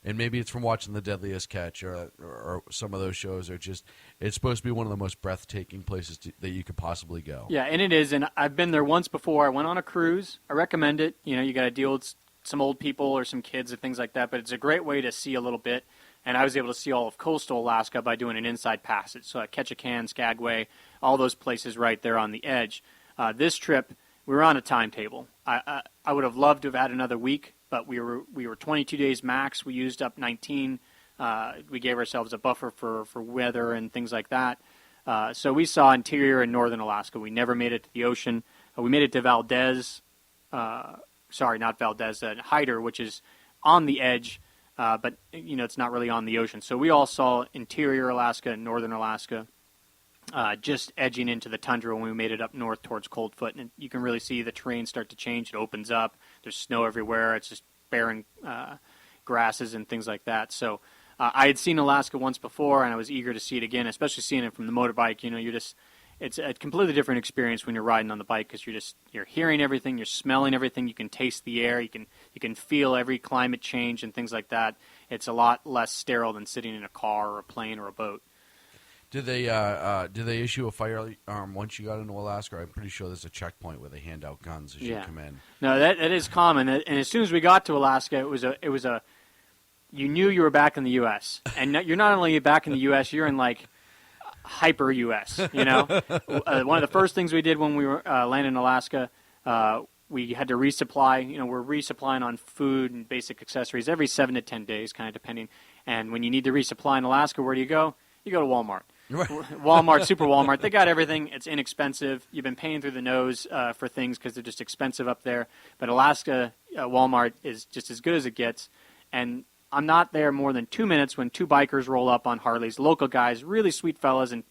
and maybe it's from watching The Deadliest Catch or some of those shows. It's supposed to be one of the most breathtaking places that you could possibly go. Yeah, and it is. And I've been there once before. I went on a cruise. I recommend it. You got to deal with some old people or some kids or things like that, but it's a great way to see a little bit. And I was able to see all of coastal Alaska by doing an inside passage. So at Ketchikan, Skagway, all those places right there on the edge. This trip, we were on a timetable. I would have loved to have had another week, but we were 22 days max. We used up 19. We gave ourselves a buffer for weather and things like that. So we saw interior and northern Alaska. We never made it to the ocean. We made it to Valdez. Sorry, not Valdez. Hyder, which is on the edge. But, it's not really on the ocean. So we all saw interior Alaska and northern Alaska, just edging into the tundra when we made it up north towards Coldfoot. And you can really see the terrain start to change. It opens up. There's snow everywhere. It's just barren grasses and things like that. So I had seen Alaska once before, and I was eager to see it again, especially seeing it from the motorbike. It's a completely different experience when you're riding on the bike because you're hearing everything, you're smelling everything, you can taste the air, you can feel every climate change and things like that. It's a lot less sterile than sitting in a car or a plane or a boat. Did they issue a firearm once you got into Alaska? I'm pretty sure there's a checkpoint where they hand out guns as you come in. No, that is common. And as soon as we got to Alaska, it was a you knew you were back in the U.S. And you're not only back in the U.S., you're in like hyper U.S. One of the first things we did when we were landed in Alaska, we had to resupply. We're resupplying on food and basic accessories every 7 to 10 days, kind of depending. And when you need to resupply in Alaska, where do you go? You go to Walmart. Walmart, Super Walmart. They got everything. It's inexpensive. You've been paying through the nose for things because they're just expensive up there. But Alaska Walmart is just as good as it gets. And I'm not there more than 2 minutes when two bikers roll up on Harleys, local guys, really sweet fellas, and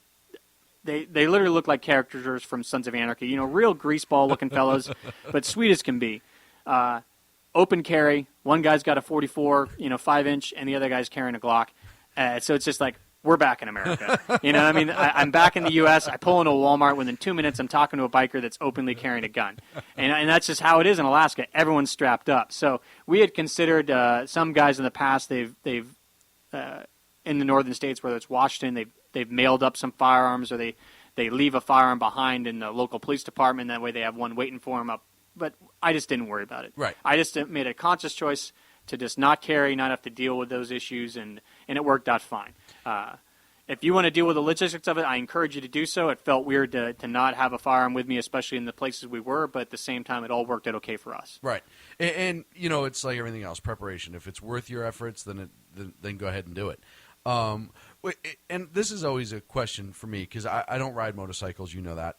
they literally look like characters from Sons of Anarchy. Real greaseball-looking fellas, but sweet as can be. Open carry. One guy's got a 44, 5-inch, and the other guy's carrying a Glock. So it's just like, we're back in America. I'm back in the U.S. I pull into a Walmart. Within 2 minutes, I'm talking to a biker that's openly carrying a gun. And that's just how it is in Alaska. Everyone's strapped up. So we had considered some guys in the past, they've in the northern states, whether it's Washington, they've mailed up some firearms, or they leave a firearm behind in the local police department. That way they have one waiting for them up. But I just didn't worry about it. Right. I just made a conscious choice to just not carry, not have to deal with those issues, and it worked out fine. If you want to deal with the logistics of it, I encourage you to do so. It felt weird to not have a firearm with me, especially in the places we were, but at the same time, it all worked out okay for us. Right. And it's like everything else, preparation. If it's worth your efforts, then go ahead and do it. And this is always a question for me, because I don't ride motorcycles, you know that.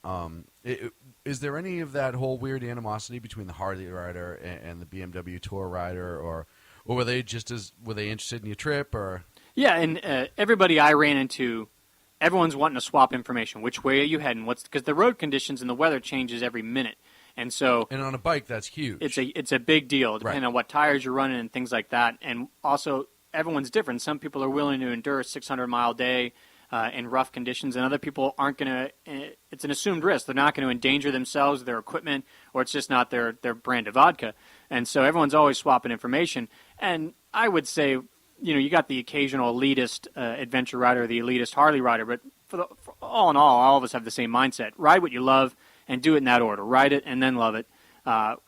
Is there any of that whole weird animosity between the Harley rider and the BMW Tour rider, or were they interested in your trip, or? Yeah, and everybody I ran into, everyone's wanting to swap information. Which way are you heading? Because the road conditions and the weather changes every minute, and on a bike that's huge. It's a big deal, depending on what tires you're running and things like that. And also, everyone's different. Some people are willing to endure a 600-mile day in rough conditions, and other people aren't going to. It's an assumed risk. They're not going to endanger themselves, their equipment, or it's just not their brand of vodka. And so everyone's always swapping information. And I would say, you got the occasional elitist adventure rider, the elitist Harley rider, but for all in all of us have the same mindset. Ride what you love and do it in that order. Ride it and then love it.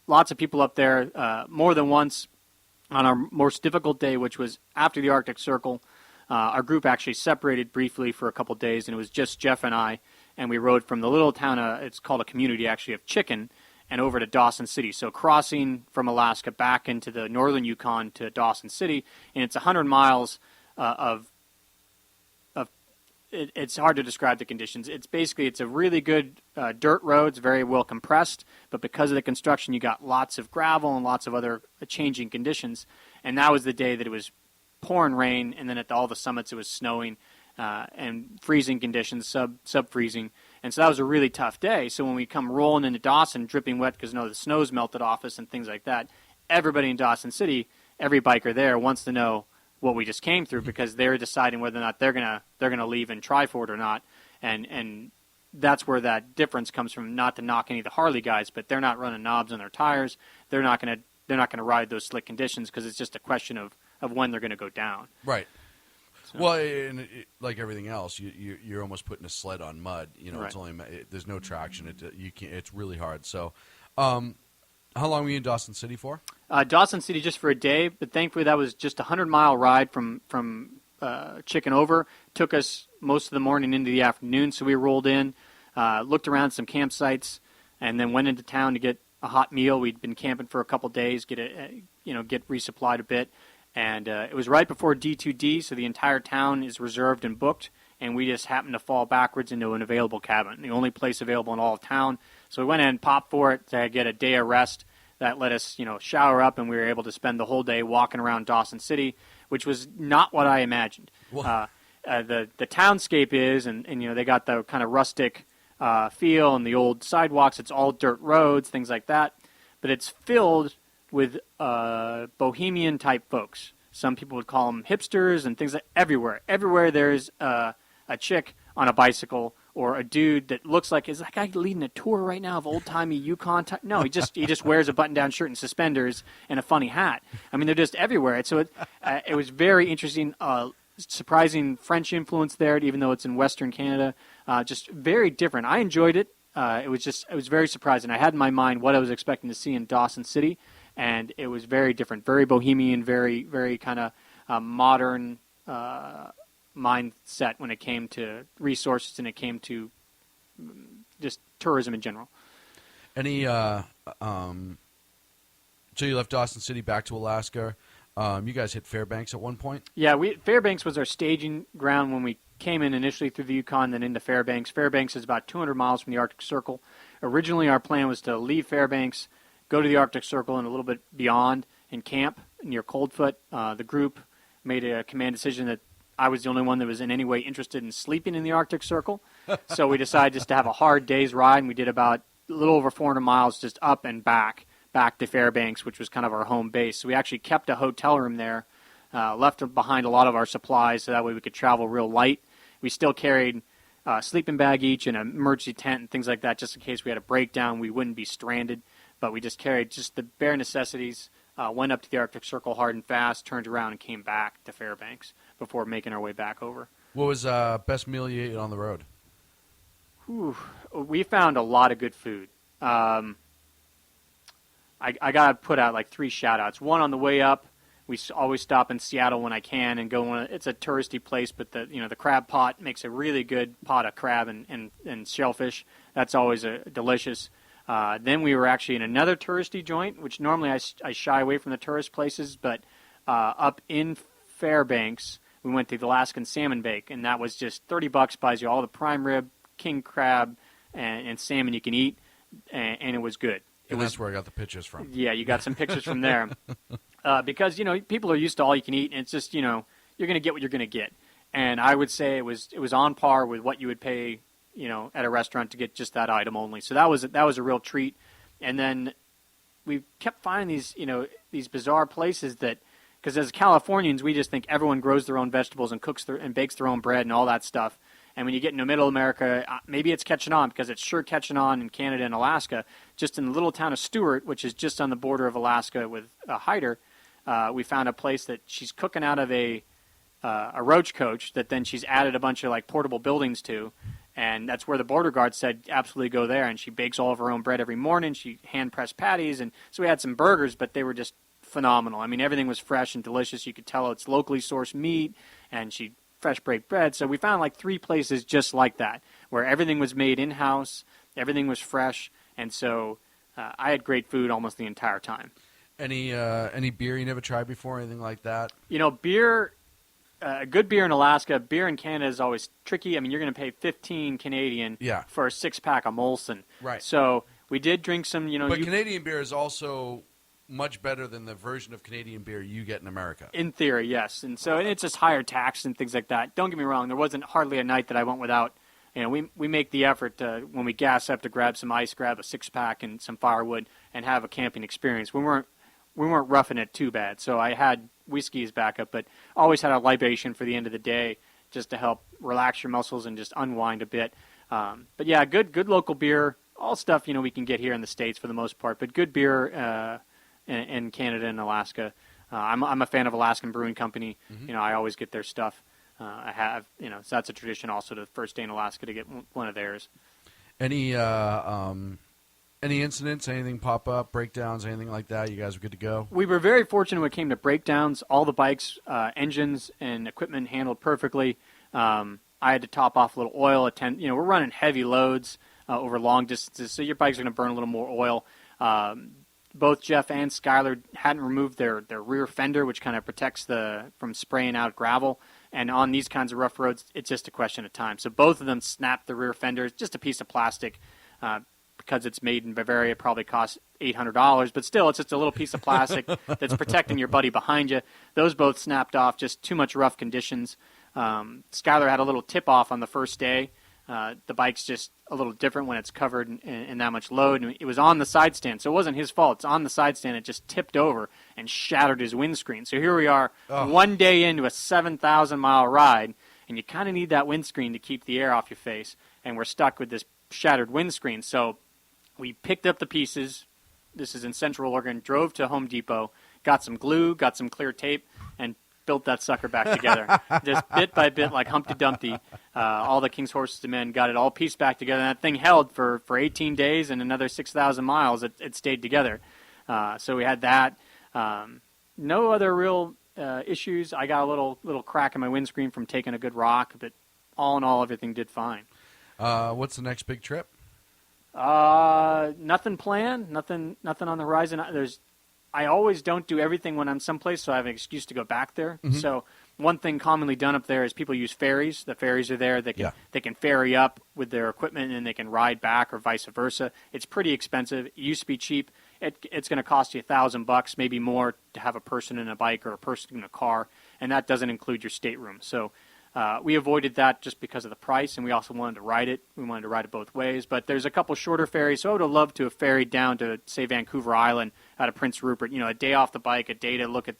Lots of people up there, more than once, on our most difficult day, which was after the Arctic Circle. Our group actually separated briefly for a couple days, and it was just Jeff and I, and we rode from the little town, it's called a community actually, of Chicken, and over to Dawson City. So crossing from Alaska back into the northern Yukon to Dawson City, and it's 100 miles it's hard to describe the conditions. It's a really good dirt road. It's very well compressed, but because of the construction, you got lots of gravel and lots of other changing conditions. And that was the day that it was pouring rain, and then at all the summits it was snowing and freezing conditions, sub-freezing. And so that was a really tough day. So when we come rolling into Dawson, dripping wet because the snow's melted off us and things like that, everybody in Dawson City, every biker there wants to know what we just came through, because they're deciding whether or not they're gonna leave and try for it or not. And that's where that difference comes from. Not to knock any of the Harley guys, but they're not running knobs on their tires. They're not gonna ride those slick conditions, because it's just a question of when they're gonna go down. Right. So. Well, and like everything else, you're almost putting a sled on mud. Right. It's only there's no traction. You can't. It's really hard. So, how long were you in Dawson City for? Dawson City just for a day, but thankfully that was just a 100-mile ride from Chicken over. Took us most of the morning into the afternoon, so we rolled in, looked around some campsites, and then went into town to get a hot meal. We'd been camping for a couple days, get resupplied a bit, and it was right before D2D, so the entire town is reserved and booked, and we just happened to fall backwards into an available cabin, the only place available in all of town. So we went in and popped for it to get a day of rest. That let us, shower up, and we were able to spend the whole day walking around Dawson City, which was not what I imagined. The townscape is, and they got the kind of rustic feel and the old sidewalks. It's all dirt roads, things like that. But it's filled with bohemian-type folks. Some people would call them hipsters and things like everywhere. Everywhere there's a chick on a bicycle, or a dude that looks like, is that guy leading a tour right now of old-timey Yukon? No, he just wears a button-down shirt and suspenders and a funny hat. I mean, they're just everywhere. So it was very interesting, surprising French influence there, even though it's in Western Canada. Just very different. I enjoyed it. It was very surprising. I had in my mind what I was expecting to see in Dawson City, and it was very different, very bohemian, very, very kind of modern mindset when it came to resources and it came to just tourism in general. Any so you left Dawson City back to Alaska. You guys hit Fairbanks at one point? Yeah, Fairbanks was our staging ground when we came in initially through the Yukon, then into Fairbanks. Fairbanks is about 200 miles from the Arctic Circle. Originally our plan was to leave Fairbanks, go to the Arctic Circle and a little bit beyond and camp near Coldfoot. The group made a command decision that I was the only one that was in any way interested in sleeping in the Arctic Circle. So we decided just to have a hard day's ride, and we did about a little over 400 miles just up and back to Fairbanks, which was kind of our home base. So we actually kept a hotel room there, left behind a lot of our supplies so that way we could travel real light. We still carried a sleeping bag each and an emergency tent and things like that just in case we had a breakdown. We wouldn't be stranded, but we just carried just the bare necessities, went up to the Arctic Circle hard and fast, turned around and came back to Fairbanks before making our way back over. What was best meal you ate on the road? Whew. We found a lot of good food. I got to put out like 3 shout-outs. One, on the way up, we always stop in Seattle when I can and go. It's a touristy place, but the crab pot makes a really good pot of crab and shellfish. That's always delicious. Then we were actually in another touristy joint, which normally I shy away from the tourist places, but up in Fairbanks, we went to the Alaskan Salmon Bake, and that was just $30, buys you all the prime rib, king crab, and salmon you can eat, and it was good. And that's where I got the pictures from. Yeah, you got some pictures from there. Because, people are used to all you can eat, and it's just, you're going to get what you're going to get. And I would say it was on par with what you would pay, at a restaurant to get just that item only. So that was a real treat. And then we kept finding these bizarre places that, because as Californians, we just think everyone grows their own vegetables and cooks and bakes their own bread and all that stuff. And when you get into middle America, maybe it's catching on because it's sure catching on in Canada and Alaska. Just in the little town of Stewart, which is just on the border of Alaska with Hyder, we found a place that she's cooking out of a roach coach that then she's added a bunch of like portable buildings to. And that's where the border guard said, absolutely go there. And she bakes all of her own bread every morning. She hand-pressed patties. And so we had some burgers, but they were just phenomenal. I mean, everything was fresh and delicious. You could tell it's locally sourced meat, and she fresh baked bread. So we found like 3 places just like that, where everything was made in-house, everything was fresh, and so I had great food almost the entire time. Any beer you never tried before, anything like that? Beer, good beer in Alaska, beer in Canada is always tricky. I mean, you're going to pay $15 Canadian for a 6-pack of Molson. Right. So we did drink some, But Canadian beer is also much better than the version of Canadian beer you get in America. In theory, yes. And so it's just higher tax and things like that. Don't get me wrong, there wasn't hardly a night that I went without. We make the effort when we gas up to grab some ice, grab a 6-pack and some firewood and have a camping experience. We weren't roughing it too bad. So I had whiskey as backup, but always had a libation for the end of the day just to help relax your muscles and just unwind a bit. But yeah, good local beer, all stuff we can get here in the States for the most part, but good beer in Canada and Alaska. I'm a fan of Alaskan Brewing Company. Mm-hmm. I always get their stuff. I have, so that's a tradition also, the first day in Alaska to get one of theirs. Any incidents, anything pop up, breakdowns, anything like that? You guys were good to go? We were very fortunate when it came to breakdowns. All the bikes, engines, and equipment handled perfectly. I had to top off a little oil. We're running heavy loads over long distances, so your bike's are going to burn a little more oil. Both Jeff and Skylar hadn't removed their rear fender, which kind of protects from spraying out gravel. And on these kinds of rough roads, it's just a question of time. So both of them snapped the rear fender. It's just a piece of plastic. Because it's made in Bavaria, it probably costs $800. But still, it's just a little piece of plastic that's protecting your buddy behind you. Those both snapped off, just too much rough conditions. Skylar had a little tip-off on the first day. The bike's just a little different when it's covered in that much load. And it was on the side stand, so it wasn't his fault. It's on the side stand. It just tipped over and shattered his windscreen. So here we are, one day into a 7,000-mile ride, and you kind of need that windscreen to keep the air off your face. And we're stuck with this shattered windscreen. So we picked up the pieces. This is in Central Oregon. Drove to Home Depot, got some glue, got some clear tape, and built that sucker back together. Just bit by bit, like Humpty Dumpty. All the King's horses and men got it all pieced back together. And that thing held for 18 days and another 6,000 miles. It stayed together. So we had that. No other real issues. I got a little crack in my windscreen from taking a good rock, but all in all, everything did fine. What's the next big trip? Nothing planned. Nothing on the horizon. I always don't do everything when I'm someplace, so I have an excuse to go back there. Mm-hmm. So one thing commonly done up there is people use ferries. The ferries are there. They can ferry up with their equipment, and they can ride back or vice versa. It's pretty expensive. It used to be cheap. it's going to cost you $1,000, maybe more, to have a person in a bike or a person in a car, and that doesn't include your stateroom. So we avoided that just because of the price, and we also wanted to ride it. We wanted to ride it both ways. But there's a couple shorter ferries, so I would have loved to have ferried down to, say, Vancouver Island out of Prince Rupert. A day off the bike, a day to look at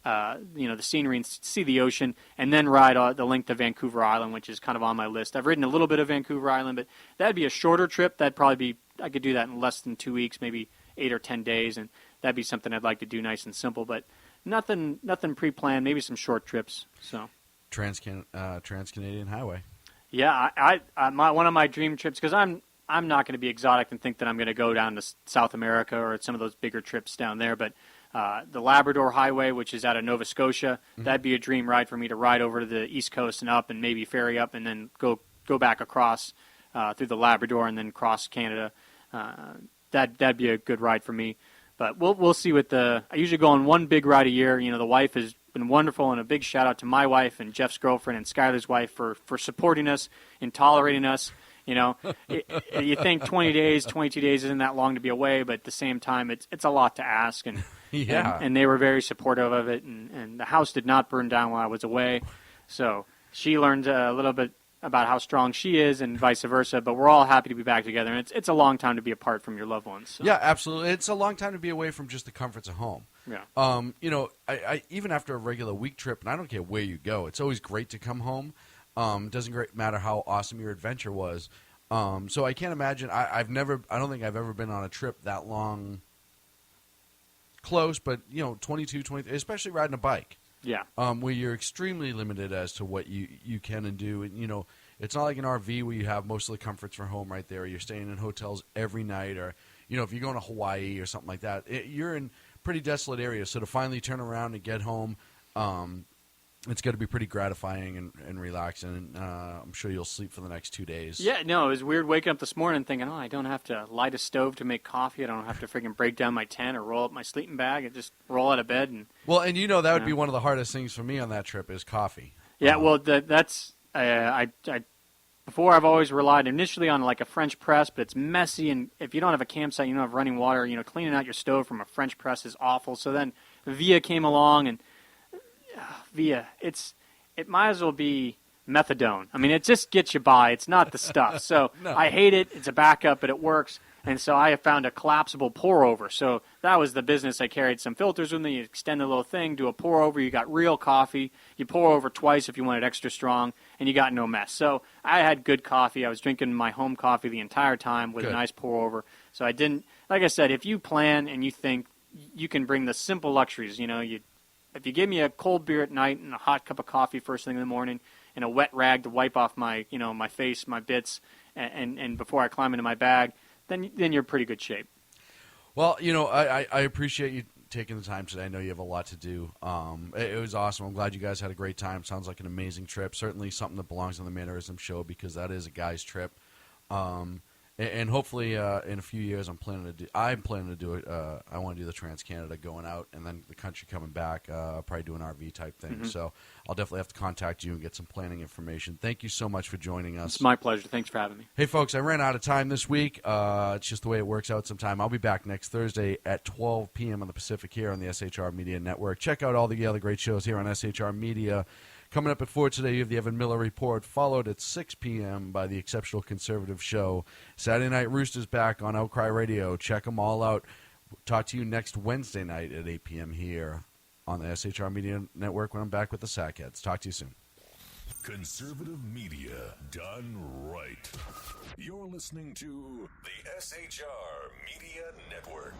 the scenery and see the ocean, and then ride the length of Vancouver Island, which is kind of on my list. I've ridden a little bit of Vancouver Island, but that'd be a shorter trip. That'd probably be, I could do that in less than 2 weeks, maybe 8 or 10 days, and that'd be something I'd like to do nice and simple, but nothing pre-planned, maybe some short trips. So Trans-Canadian Highway. Yeah, one of my dream trips, because I'm not going to be exotic and think that I'm going to go down to South America or some of those bigger trips down there, but the Labrador Highway, which is out of Nova Scotia, that'd be a dream ride for me to ride over to the East Coast and up, and maybe ferry up and then go back across through the Labrador and then cross Canada. That'd be a good ride for me. But we'll see I usually go on one big ride a year. The wife has been wonderful, and a big shout out to my wife and Jeff's girlfriend and Skylar's wife for supporting us and tolerating us. You think 20 days, 22 days isn't that long to be away, but at the same time, it's a lot to ask. And yeah. and they were very supportive of it, and the house did not burn down while I was away. So she learned a little bit about how strong she is and vice versa, but we're all happy to be back together, and it's a long time to be apart from your loved ones. So. Yeah, absolutely. It's a long time to be away from just the comforts of home. Yeah. I even after a regular week trip, and I don't care where you go, it's always great to come home. Doesn't matter how awesome your adventure was. So I can't imagine. I don't think I've ever been on a trip that long. Close, but 22, 23, especially riding a bike. Yeah. Where you're extremely limited as to what you can and do. And, it's not like an RV where you have most of the comforts from home right there. Or you're staying in hotels every night, or, if you're going to Hawaii or something like that, you're in pretty desolate areas. So to finally turn around and get home, it's going to be pretty gratifying and relaxing. I'm sure you'll sleep for the next 2 days. Yeah, no, it was weird waking up this morning thinking, I don't have to light a stove to make coffee. I don't have to freaking break down my tent or roll up my sleeping bag. I just roll out of bed. And well, and that would be one of the hardest things for me on that trip is coffee. Yeah, well, that's before I've always relied initially on like a French press, but it's messy, and if you don't have a campsite, you don't have running water. Cleaning out your stove from a French press is awful. So then Via came along, and Via, it might as well be methadone. I mean, it just gets you by. It's not the stuff. So No. I hate it. It's a backup, but it works. And so I found a collapsible pour-over. So that was the business. I carried some filters with me. You extend the little thing, do a pour-over. You got real coffee. You pour over twice if you want it extra strong, and you got no mess. So I had good coffee. I was drinking my home coffee the entire time with Good. a nice pour-over. So I didn't, like I said, if you plan and you think you can bring the simple luxuries, if you give me a cold beer at night and a hot cup of coffee first thing in the morning and a wet rag to wipe off my, my face, my bits, and before I climb into my bag, then you're in pretty good shape. Well, I appreciate you taking the time today. I know you have a lot to do. It was awesome. I'm glad you guys had a great time. Sounds like an amazing trip. Certainly something that belongs on the Mannerisms show because that is a guy's trip. And hopefully in a few years I'm planning to do it. I want to do the Trans-Canada going out and then the country coming back. I'll probably do an RV type thing. Mm-hmm. So I'll definitely have to contact you and get some planning information. Thank you so much for joining us. It's my pleasure. Thanks for having me. Hey, folks, I ran out of time this week. It's just the way it works out sometime. I'll be back next Thursday at 12 p.m. on the Pacific here on the SHR Media Network. Check out all the other great shows here on SHR Media. Coming up at 4 today, you have the Evan Miller Report, followed at 6 p.m. by the Exceptional Conservative Show. Saturday Night Rooster's back on Outcry Radio. Check them all out. Talk to you next Wednesday night at 8 p.m. here on the SHR Media Network when I'm back with the Sackheads. Talk to you soon. Conservative media done right. You're listening to the SHR Media Network.